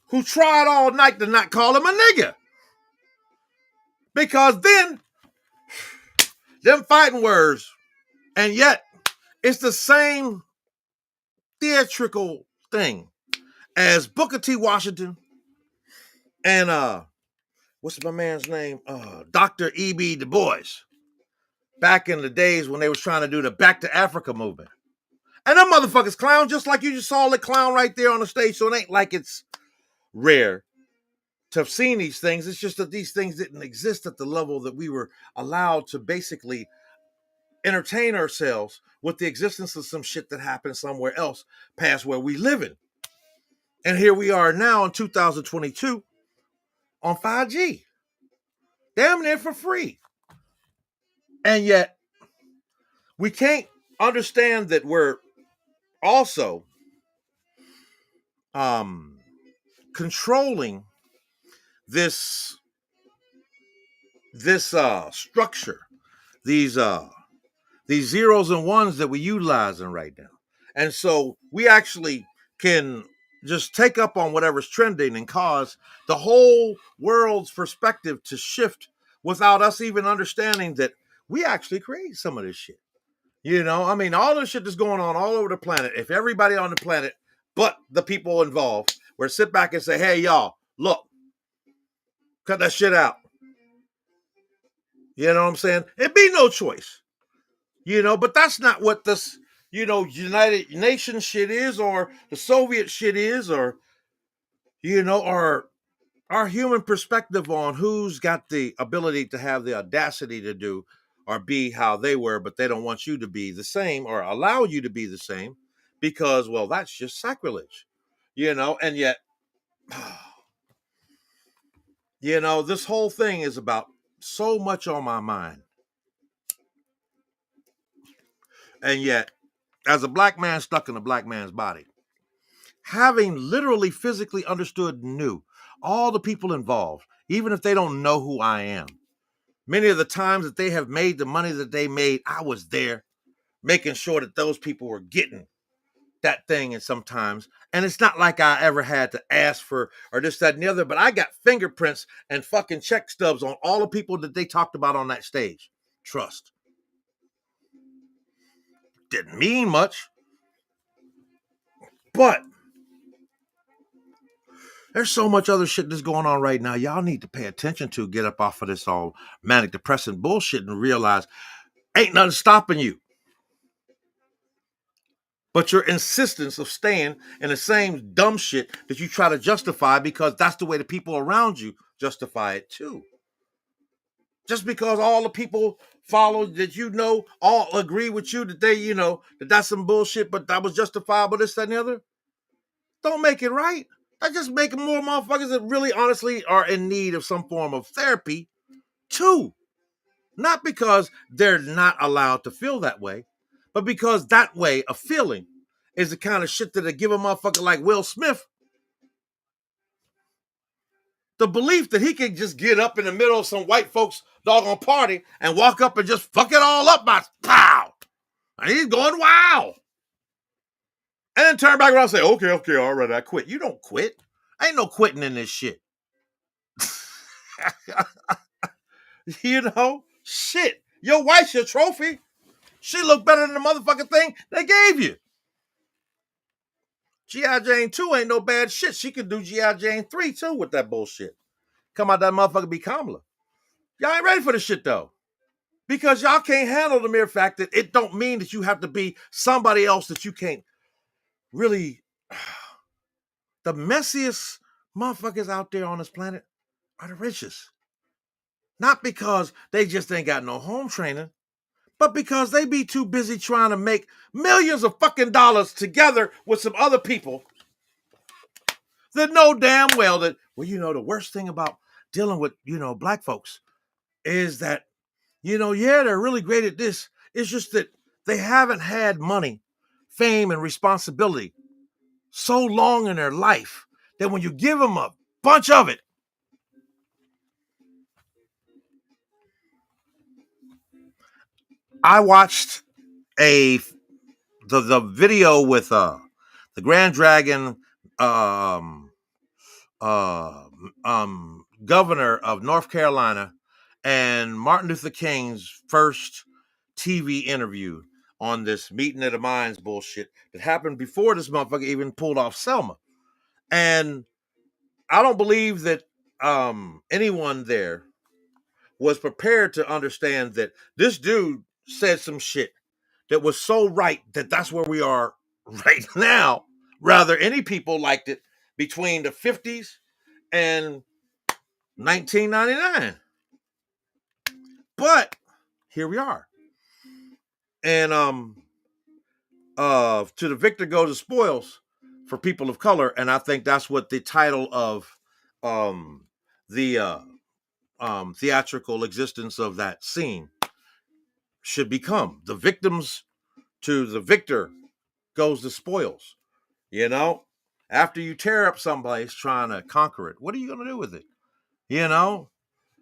who tried all night to not call him a nigga. Because then, them fighting words, and yet it's the same theatrical thing as Booker T. Washington and what's my man's name? Dr. E.B. Du Bois. Back in the days when they was trying to do the Back to Africa movement. And them motherfuckers clown just like you just saw the clown right there on the stage. So it ain't like it's rare to have seen these things. It's just that these things didn't exist at the level that we were allowed to basically entertain ourselves with the existence of some shit that happened somewhere else past where we live in. And here we are now in 2022 on 5G. Damn near for free. And yet, we can't understand that we're also controlling this structure, these zeros and ones that we're utilizing right now. And so we actually can just take up on whatever's trending and cause the whole world's perspective to shift without us even understanding that we actually create some of this shit. All this shit that's going on all over the planet, if everybody on the planet but the people involved were to sit back and say, hey, y'all, look, cut that shit out. You know what I'm saying? It'd be no choice. But that's not what this, United Nations shit is, or the Soviet shit is, or, our human perspective on who's got the ability to have the audacity to do or be how they were, but they don't want you to be the same or allow you to be the same because, well, that's just sacrilege, and yet, this whole thing is about so much on my mind. And yet, as a black man stuck in a black man's body, having literally physically understood and knew all the people involved, even if they don't know who I am, many of the times that they have made the money that they made, I was there. making sure that those people were getting that thing. And sometimes, and it's not like I ever had to ask for or this, that, and the other, but I got fingerprints and fucking check stubs on all the people that they talked about on that stage. Trust. Didn't mean much, but there's so much other shit that's going on right now. Y'all need to pay attention to, get up off of this all manic depressing bullshit and realize ain't nothing stopping you but your insistence of staying in the same dumb shit that you try to justify because that's the way the people around you justify it too. Just because all the people follow that all agree with you that they, that that's some bullshit, but that was justifiable, this, that, and the other, don't make it right. That just making more motherfuckers that really honestly are in need of some form of therapy too. Not because they're not allowed to feel that way, but because that way of feeling is the kind of shit that'll give a motherfucker like Will Smith the belief that he can just get up in the middle of some white folks' doggone party and walk up and just fuck it all up by pow. And he's going, wow. And then turn back around and say, okay, all right, I quit. You don't quit. Ain't no quitting in this shit. Shit. Your wife's your trophy. She look better than the motherfucking thing they gave you. G.I. Jane 2 ain't no bad shit. She could do G.I. Jane 3 too with that bullshit. Come out that motherfucker be Kamala. Y'all ain't ready for this shit though. Because y'all can't handle the mere fact that it don't mean that you have to be somebody else that you can't really. The messiest motherfuckers out there on this planet are the richest. Not because they just ain't got no home training, but because they be too busy trying to make millions of fucking dollars together with some other people that know damn well that, the worst thing about dealing with, black folks is that, they're really great at this. It's just that they haven't had money, fame, and responsibility so long in their life that when you give them a bunch of it, I watched the video with the Grand Dragon governor of North Carolina and Martin Luther King's first TV interview on this meeting of the minds bullshit that happened before this motherfucker even pulled off Selma. And I don't believe that anyone there was prepared to understand that this dude said some shit that was so right that that's where we are right now. Rather, any people liked it between the 50s and 1999. But here we are. And to the victor go the spoils for people of color. And I think that's what the title of the theatrical existence of that scene should become. The victims to the victor goes the spoils. After you tear up someplace trying to conquer it, what are you going to do with it?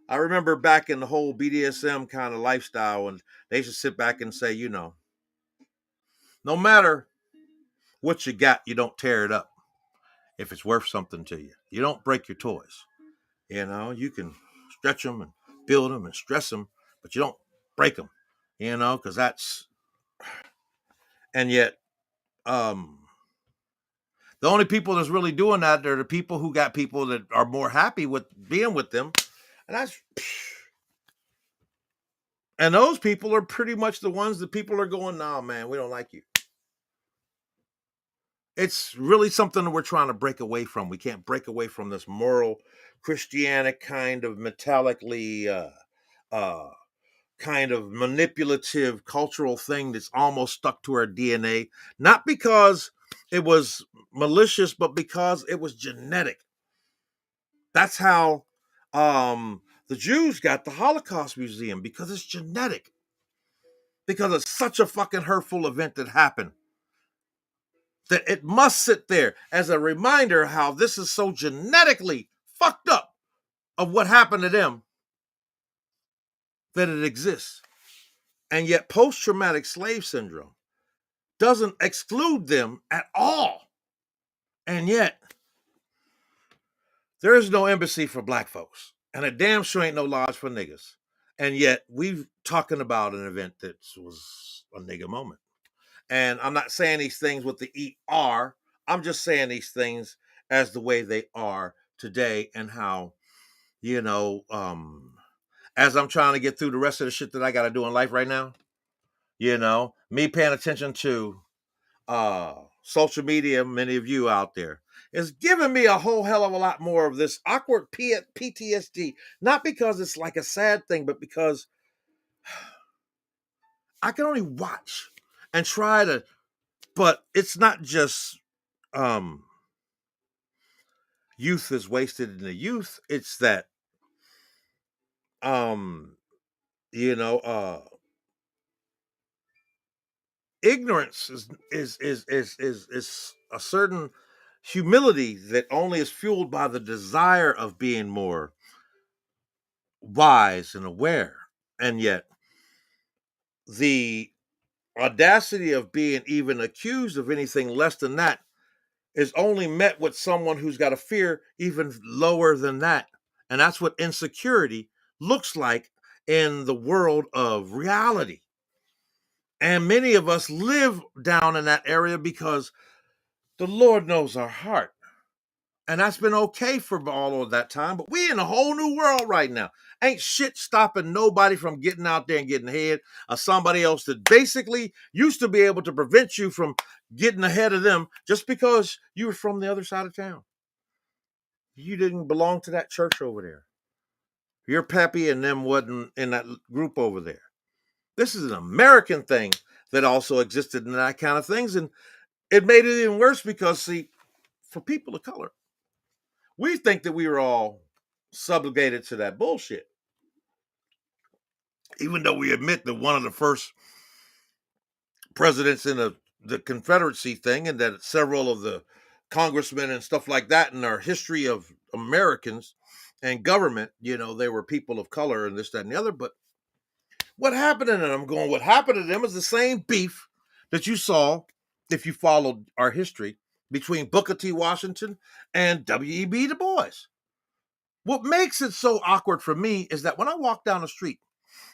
I remember back in the whole BDSM kind of lifestyle, and they should sit back and say, no matter what you got, you don't tear it up if it's worth something to you. You don't break your toys. You can stretch them and build them and stress them, but you don't break them, because that's, and yet, the only people that's really doing that are the people who got people that are more happy with being with them. And those people are pretty much the ones that people are going, nah, man, we don't like you. It's really something that we're trying to break away from. We can't break away from this moral Christianic kind of metallically kind of manipulative cultural thing that's almost stuck to our DNA. Not because it was malicious, but because it was genetic. That's how the Jews got the Holocaust Museum, because it's genetic. Because it's such a fucking hurtful event that happened, that it must sit there as a reminder how this is so genetically fucked up of what happened to them that it exists. And yet post-traumatic slave syndrome doesn't exclude them at all. And yet there is no embassy for black folks. And a damn sure ain't no lodge for niggas. And yet we've talking about an event that was a nigga moment. And I'm not saying these things with the ER. I'm just saying these things as the way they are today, and how, you know, as I'm trying to get through the rest of the shit that I got to do in life right now, me paying attention to social media, many of you out there, is giving me a whole hell of a lot more of this awkward PTSD. Not because it's like a sad thing, but because I can only watch and try to, but it's not just youth is wasted in the youth. It's that um you know ignorance is a certain humility that only is fueled by the desire of being more wise and aware. And yet the audacity of being even accused of anything less than that is only met with someone who's got a fear even lower than that. And that's what insecurity looks like in the world of reality. And many of us live down in that area because the Lord knows our heart. And that's been okay for all of that time. But we in a whole new world right now. Ain't shit stopping nobody from getting out there and getting ahead of somebody else that basically used to be able to prevent you from getting ahead of them just because you were from the other side of town. You didn't belong to that church over there. Your pappy and them wasn't in that group over there. This is an American thing that also existed in that kind of things. And it made it even worse because, see, for people of color, we think that we were all subjugated to that bullshit. Even though we admit that one of the first presidents in the Confederacy thing, and that several of the congressmen and stuff like that in our history of Americans and government, they were people of color and this, that, and the other. But what happened to them? What happened to them is the same beef that you saw, if you followed our history, between Booker T. Washington and W.E.B. Du Bois. What makes it so awkward for me is that when I walk down the street,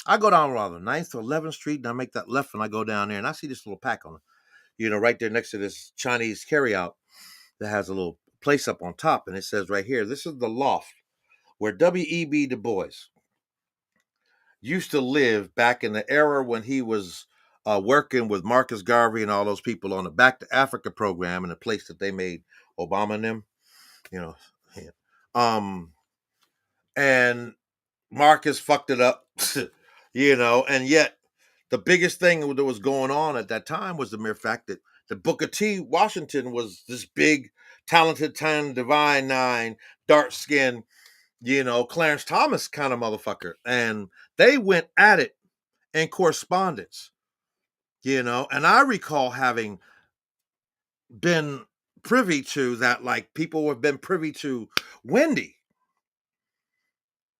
I go down rather 9th or 11th Street, and I make that left and I go down there and I see this little pack on it, right there next to this Chinese carryout that has a little place up on top. And it says right here, this is the loft where W.E.B. Du Bois used to live back in the era when he was working with Marcus Garvey and all those people on the Back to Africa program, in a place that they made Obama and them, you know. And Marcus fucked it up, and yet the biggest thing that was going on at that time was the mere fact that the Booker T. Washington was this big, talented, tan, divine nine, dark skinned, Clarence Thomas kind of motherfucker. And they went at it in correspondence, and I recall having been privy to that, like people have been privy to Wendy,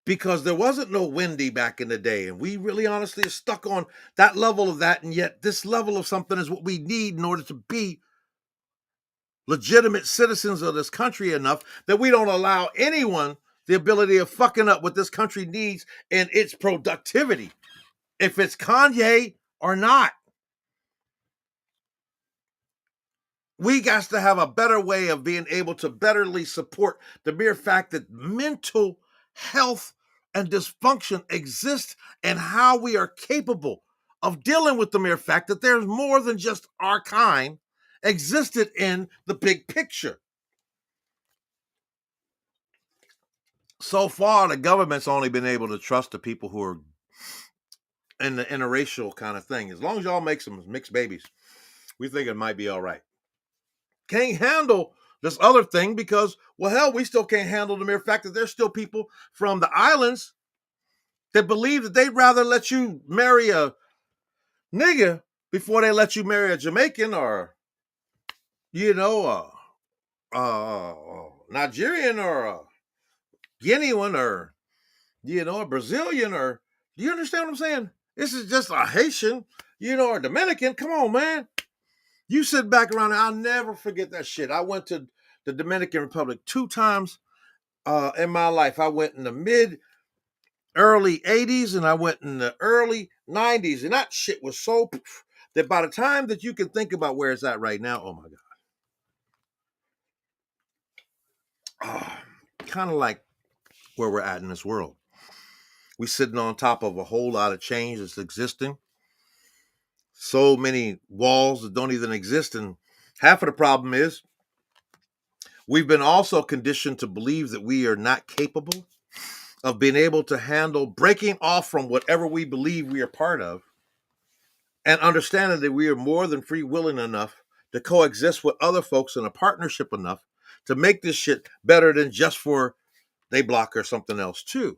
because there wasn't no Wendy back in the day. And we really honestly are stuck on that level of that. And yet this level of something is what we need in order to be legitimate citizens of this country enough that we don't allow anyone the ability of fucking up what this country needs and its productivity, if it's Kanye or not. We got to have a better way of being able to betterly support the mere fact that mental health and dysfunction exist, and how we are capable of dealing with the mere fact that there's more than just our kind existed in the big picture. So far, the government's only been able to trust the people who are in the interracial kind of thing. As long as y'all make some mixed babies, we think it might be all right. Can't handle this other thing because, well, hell, we still can't handle the mere fact that there's still people from the islands that believe that they'd rather let you marry a nigga before they let you marry a Jamaican or, Nigerian or a Guinean or, a Brazilian or, do you understand what I'm saying? This is just a Haitian, or Dominican. Come on, man. You sit back around, and I'll never forget that shit. I went to the Dominican Republic 2 times in my life. I went in the early 80s and I went in the early 90s. And that shit was so that by the time that you can think about where it's at right now, oh my God. Kind of like where we're at in this world. We're sitting on top of a whole lot of change that's existing. So many walls that don't even exist. And half of the problem is we've been also conditioned to believe that we are not capable of being able to handle breaking off from whatever we believe we are part of and understanding that we are more than free willing enough to coexist with other folks in a partnership enough to make this shit better than just for they block or something else too.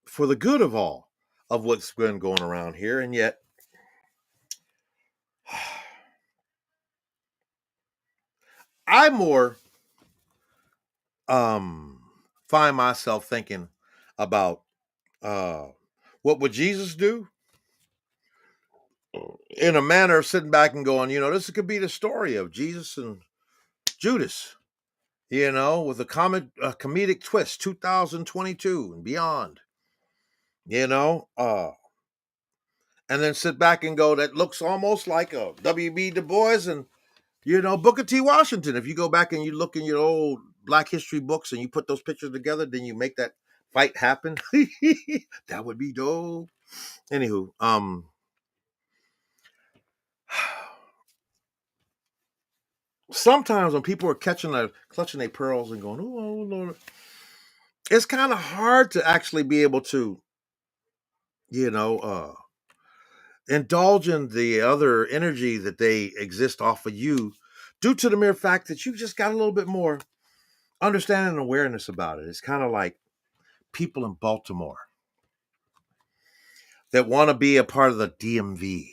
For the good of all of what's been going around here. And yet I more find myself thinking about uh what would Jesus do in a manner of sitting back and going, this could be the story of Jesus and Judas, with a comedic twist, 2022 and beyond, you know, uh, and then sit back and go, that looks almost like a W.B. Du Bois and, Booker T. Washington. If you go back and you look in your old Black history books and you put those pictures together, then you make that fight happen. That would be dope. Anywho, sometimes when people are clutching their pearls and going, oh Lord, it's kind of hard to actually be able to, you know, uh, indulge in the other energy that they exist off of you due to the mere fact that you just got a little bit more understanding and awareness about it. It's kind of like people in Baltimore that want to be a part of the DMV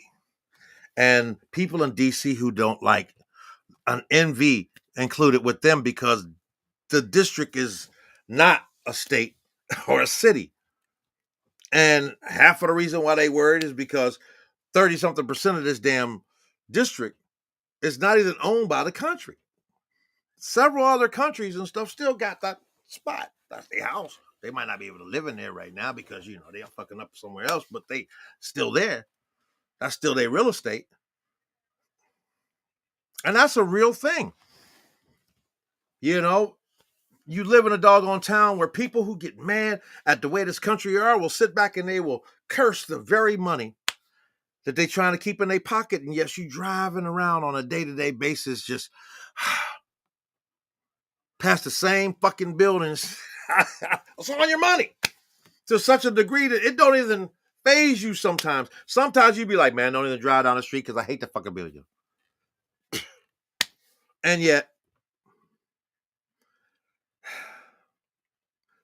and people in DC who don't like an NV included with them because the district is not a state or a city. And half of the reason why they worried is because 30 something percent of this damn district is not even owned by the country. Several other countries and stuff still got that spot. That's their house. They might not be able to live in there right now because, they're fucking up somewhere else, but they still there. That's still their real estate. And that's a real thing. You live in a doggone town where people who get mad at the way this country are will sit back and they will curse the very money that they trying to keep in their pocket. And yes, you driving around on a day-to-day basis just past the same fucking buildings. It's on your money to such a degree that it don't even phase you sometimes. Sometimes you be like, man, don't even drive down the street because I hate the fucking building. And yet,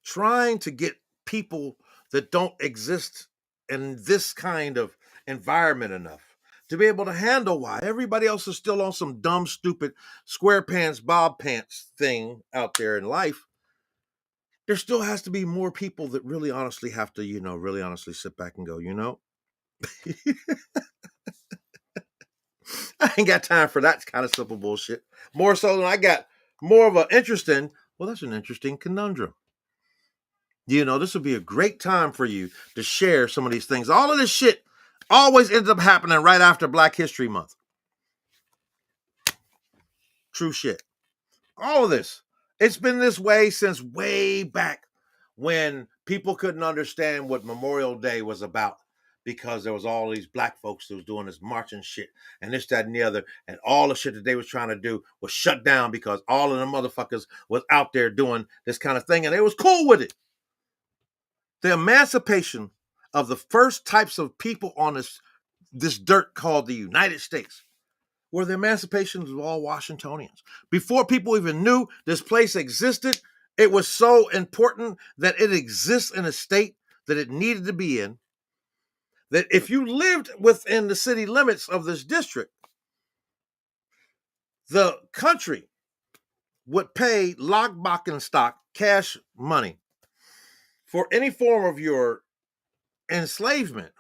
trying to get people that don't exist in this kind of environment enough to be able to handle why everybody else is still on some dumb, stupid square pants, bob pants thing out there in life. There still has to be more people that really honestly have to, really honestly sit back and go, I ain't got time for that kind of simple bullshit. More so than I got more of an interest in, well, that's an interesting conundrum. This would be a great time for you to share some of these things. All of this shit always ends up happening right after Black History Month. True shit. All of this. It's been this way since way back when people couldn't understand what Memorial Day was about because there was all these black folks that was doing this marching shit and this, that, and the other. And all the shit that they was trying to do was shut down because all of the motherfuckers was out there doing this kind of thing and they was cool with it. The emancipation of the first types of people on this dirt called the United States were the emancipations of all Washingtonians. Before people even knew this place existed, it was so important that it exists in a state that it needed to be in, that if you lived within the city limits of this district, the country would pay lock, stock, cash money for any form of your enslavement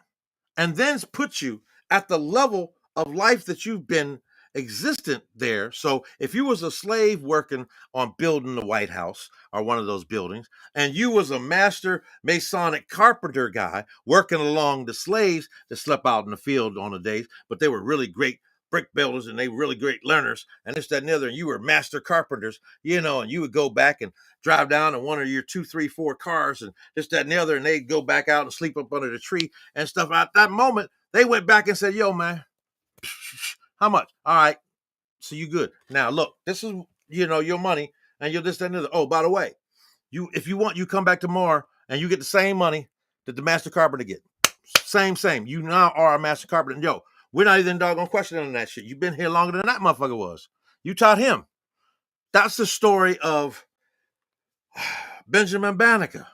and then put you at the level of life that you've been existent there. So if you was a slave working on building the White House or one of those buildings, and you was a master Masonic carpenter guy working along the slaves that slept out in the field on the days, but they were really great brick builders and they were really great learners and this, that, and the other, and you were master carpenters, and you would go back and drive down in one of your 2, 3, 4 cars and this, that, and the other, and they'd go back out and sleep up under the tree and stuff. At that moment, they went back and said, yo, man, how much? All right. So you good. Now look, this is your money and you're this, that, and the other. Oh, by the way, if you want, you come back tomorrow and you get the same money that the master carpenter get. Same. You now are a master carpenter. Yo, we're not even doggone questioning that shit. You've been here longer than that motherfucker was. You taught him. That's the story of Benjamin Banneker.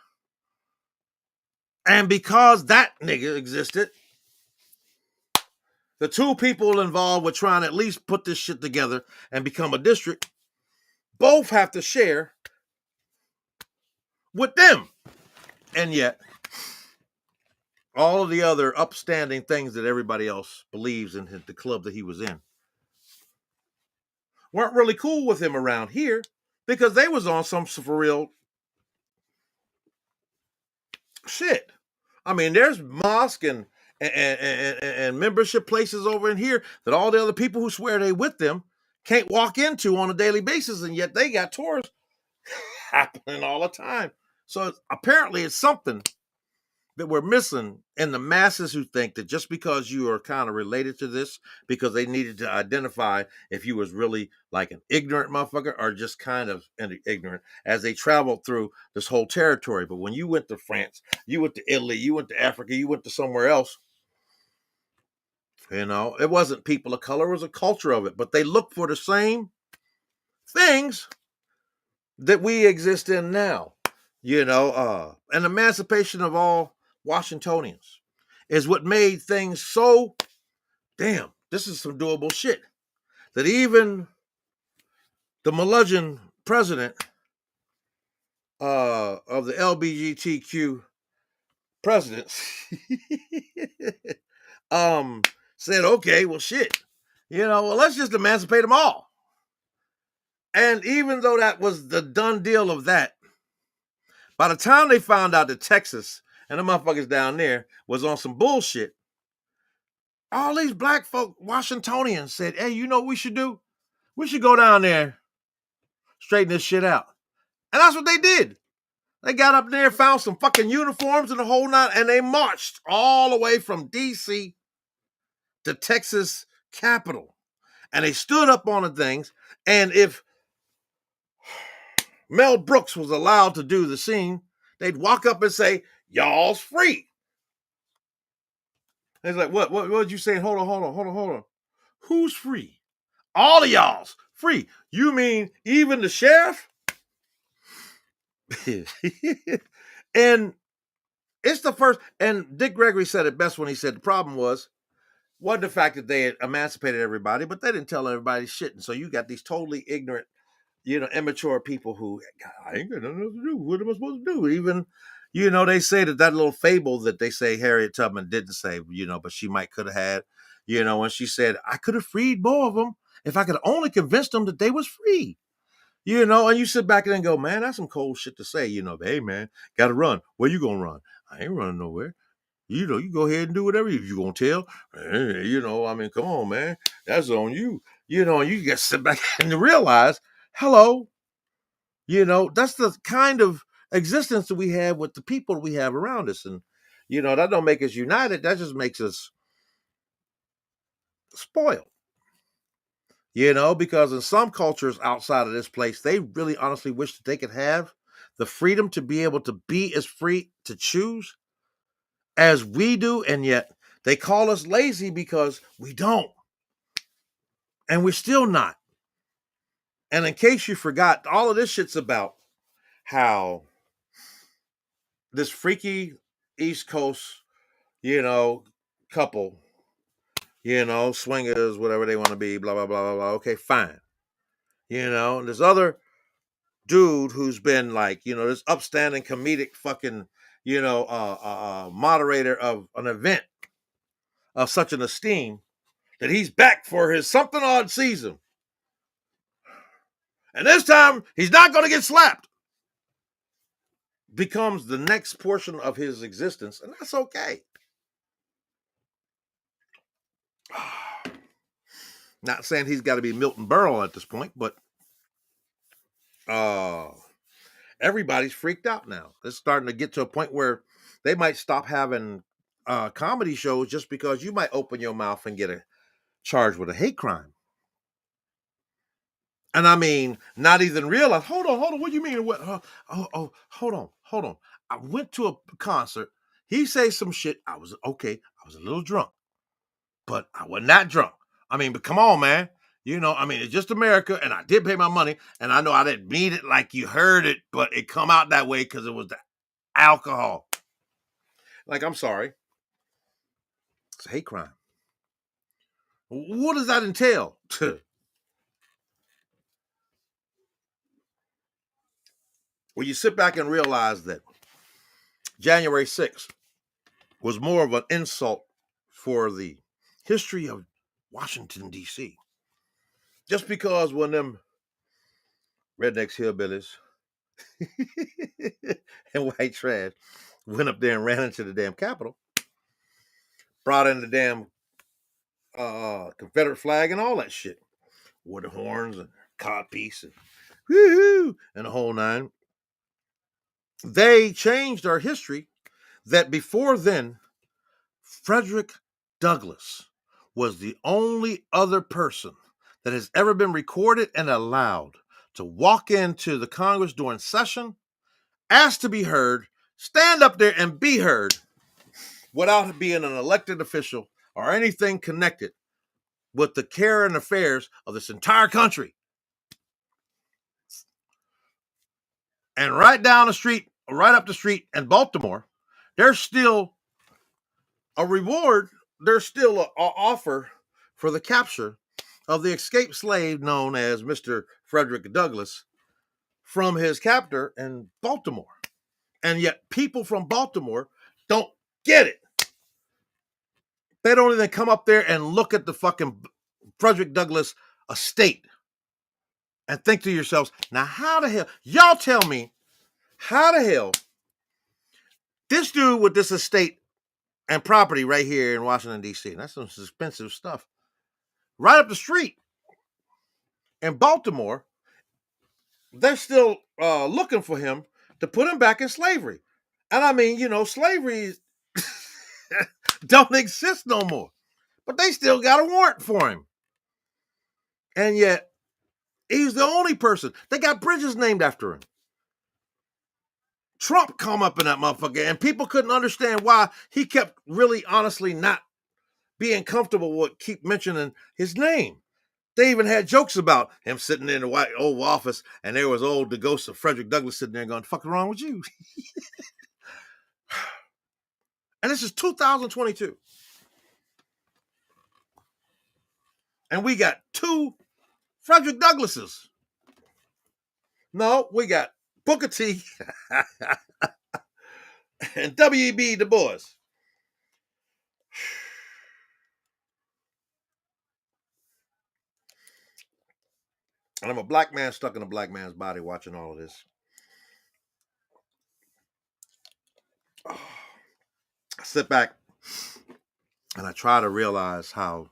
And because that nigga existed, the two people involved were trying to at least put this shit together and become a district. Both have to share with them. And yet, all of the other upstanding things that everybody else believes in the club that he was in weren't really cool with him around here because they was on some for real shit. I mean, there's mosque and membership places over in here that all the other people who swear they with them can't walk into on a daily basis, and yet they got tours happening all the time. So apparently it's something that we're missing in the masses who think that just because you are kind of related to this, because they needed to identify if you was really like an ignorant motherfucker or just kind of ignorant as they traveled through this whole territory. But when you went to France, you went to Italy, you went to Africa, you went to somewhere else, it wasn't people of color, it was a culture of it. But they look for the same things that we exist in now, an emancipation of all Washingtonians is what made things so damn. This is some doable shit that even the Meludgeon president of the LGBTQ presidents said, okay, well, shit, let's just emancipate them all. And even though that was the done deal of that, by the time they found out that Texas and the motherfuckers down there was on some bullshit, all these black folk, Washingtonians, said, hey, you know what we should do? We should go down there, straighten this shit out. And that's what they did. They got up there, found some fucking uniforms and the whole nine, and they marched all the way from D.C. to Texas Capitol. And they stood up on the things. And if Mel Brooks was allowed to do the scene, they'd walk up and say, y'all's free. It's like, what did you say? Hold on. Who's free? All of y'all's free. You mean even the sheriff? And it's the first, and Dick Gregory said it best when he said the problem wasn't the fact that they had emancipated everybody, but they didn't tell everybody shit. And so you got these totally ignorant, immature people who, I ain't got nothing to do. What am I supposed to do? Even, they say that little fable that they say Harriet Tubman didn't say, but she could have had, when she said, I could have freed more of them if I could only convince them that they was free. And you sit back and then go, man, that's some cold shit to say, hey, man, got to run. Where you going to run? I ain't running nowhere. You go ahead and do whatever you going to tell. Hey, come on, man. That's on you. And you got to sit back and realize, hello, that's the kind of existence that we have with the people we have around us. And, that don't make us united. That just makes us spoiled. Because in some cultures outside of this place, they really honestly wish that they could have the freedom to be able to be as free to choose as we do. And yet they call us lazy because we don't. And we're still not. And in case you forgot, all of this shit's about how this freaky East Coast, couple, swingers, whatever they want to be, blah, blah, blah, blah, blah. Okay, fine. This other dude who's been like, this upstanding comedic fucking, moderator of an event of such an esteem that he's back for his something odd season. And this time, he's not going to get slapped. Becomes the next portion of his existence, and that's okay. Not saying he's got to be Milton Berle at this point, but everybody's freaked out now. It's starting to get to a point where they might stop having comedy shows just because you might open your mouth and get charged with a hate crime. And I mean, not even realize, hold on. What do you mean? What? Hold on. I went to a concert. He said some shit. I was okay. I was a little drunk, but I wasn't that drunk. I mean, but come on, man. It's just America, and I did pay my money, and I know I didn't mean it like you heard it, but it come out that way because it was the alcohol. Like, I'm sorry. It's a hate crime. What does that entail? Well, you sit back and realize that January 6th was more of an insult for the history of Washington, D.C. Just because when them rednecks, hillbillies, and white trash went up there and ran into the damn Capitol, brought in the damn Confederate flag and all that shit, with the horns and codpiece and woo and the whole nine. They changed our history. That before then, Frederick Douglass was the only other person that has ever been recorded and allowed to walk into the Congress during session, ask to be heard, stand up there and be heard without being an elected official or anything connected with the care and affairs of this entire country. And right down the street, right up the street in Baltimore, there's still a reward. There's still an offer for the capture of the escaped slave known as Mr. Frederick Douglass from his captor in Baltimore. And yet people from Baltimore don't get it. They don't even come up there and look at the fucking Frederick Douglass estate and think to yourselves, now how the hell, y'all tell me, how the hell this dude with this estate and property right here in Washington, D.C., that's some expensive stuff, right up the street in Baltimore, they're still looking for him to put him back in slavery. And I mean, slavery don't exist no more. But they still got a warrant for him. And yet, he's the only person. They got bridges named after him. Trump come up in that motherfucker, and people couldn't understand why he kept really honestly not being comfortable with keep mentioning his name. They even had jokes about him sitting in the white Oval Office, and there was the ghost of Frederick Douglass sitting there going, "Fuck wrong with you?" And this is 2022. And we got two Frederick Douglasses. No, we got Booker T and W.E.B. Du Bois. And I'm a black man stuck in a black man's body watching all of this. I sit back and I try to realize how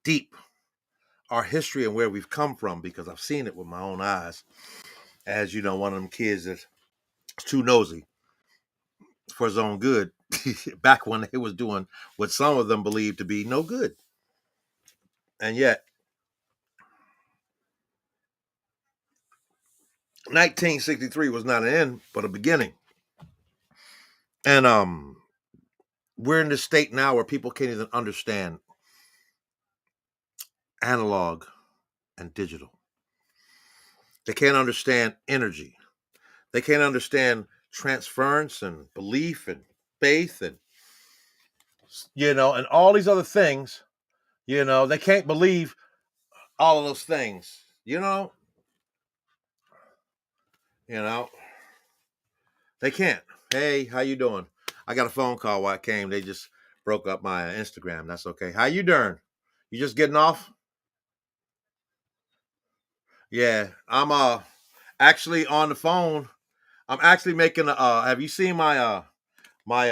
deep our history and where we've come from, because I've seen it with my own eyes. As one of them kids that's too nosy for his own good, back when they was doing what some of them believed to be no good. And yet, 1963 was not an end, but a beginning. And we're in this state now where people can't even understand analog and digital. They can't understand energy. They can't understand transference and belief and faith and and all these other things. They can't believe all of those things. They can't. Hey, how you doing? I got a phone call while I came. They just broke up my Instagram. That's okay. How you doing? You just getting off? Yeah, I'm actually on the phone. I'm actually making a have you seen my my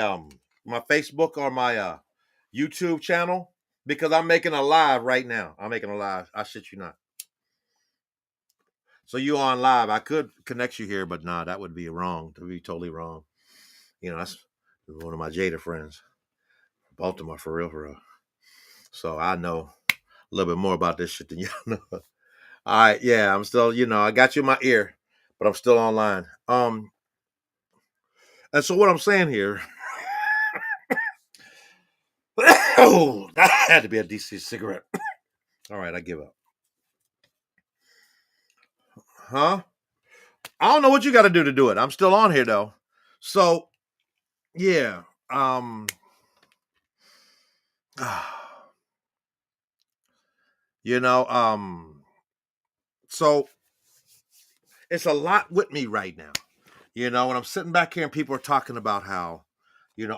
Facebook or my YouTube channel? Because I'm making a live right now. I'm making a live. I shit you not. So you on live. I could connect you here, but nah, that would be wrong. That would be totally wrong. That's one of my Jada friends. Baltimore for real, for real. So I know a little bit more about this shit than you know. All right, yeah, I'm still, I got you in my ear, but I'm still online. And so what I'm saying here, oh, that had to be a DC cigarette. All right, I give up. Huh? I don't know what you got to do it. I'm still on here though. So yeah, you know, so it's a lot with me right now. When I'm sitting back here and people are talking about how,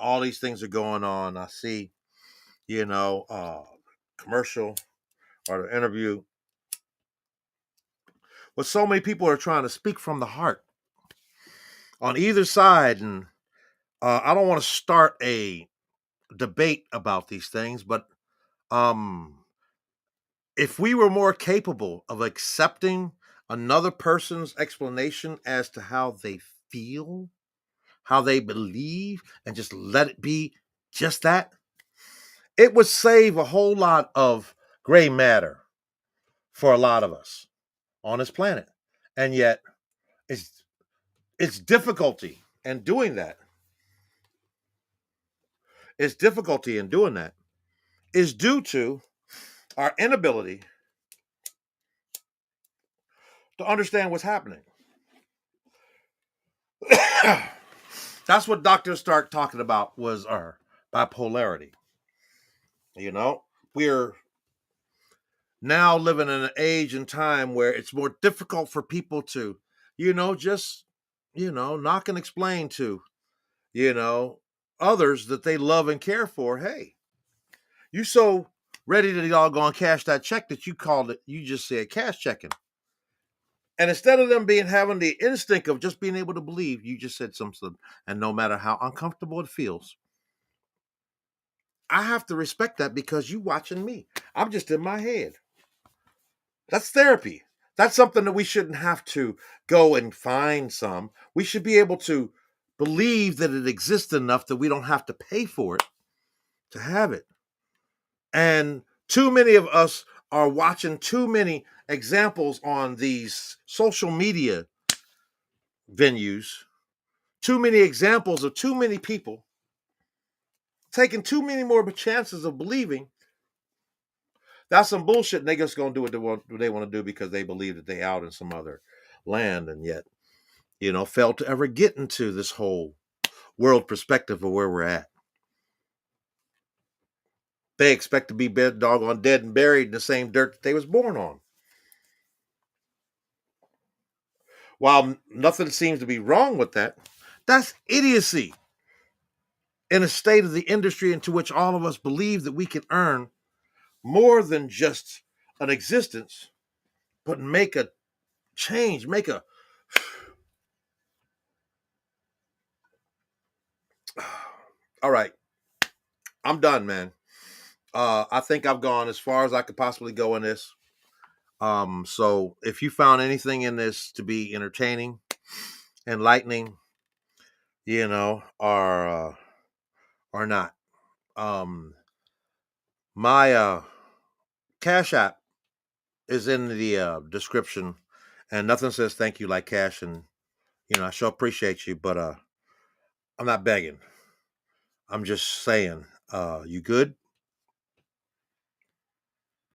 all these things are going on. I see, commercial or the interview with so many people are trying to speak from the heart on either side, and I don't want to start a debate about these things, but um, if we were more capable of accepting another person's explanation as to how they feel, how they believe, and just let it be just that, it would save a whole lot of gray matter for a lot of us on this planet. And yet, it's it's difficulty in doing that. Its difficulty in doing that is due to our inability to understand what's happening. That's what doctors start talking about was our bipolarity. You know, we're now living in an age and time where it's more difficult for people to, just, knock and explain to, you know, others that they love and care for. Hey, you so ready to y'all go and cash that check that you called it, you just said cash checking. And instead of them being having the instinct of just being able to believe, you just said something, and no matter how uncomfortable it feels, I have to respect that because you watching me. I'm just in my head. That's therapy. That's something that we shouldn't have to go and find some. We should be able to believe that it exists enough that we don't have to pay for it to have it. And too many of us are watching too many examples on these social media venues, too many examples of too many people taking too many more chances of believing that's some bullshit and they just gonna do what they want to do because they believe that they out in some other land, and yet, failed to ever get into this whole world perspective of where we're at. They expect to be doggone dead and buried in the same dirt that they was born on. While nothing seems to be wrong with that, that's idiocy in a state of the industry into which all of us believe that we can earn more than just an existence, but make a change, make a. All right, I'm done, man. I think I've gone as far as I could possibly go in this. So if you found anything in this to be entertaining, enlightening, or not, my Cash App is in the description, and nothing says thank you like cash, and I sure appreciate you, but I'm not begging. I'm just saying, you good?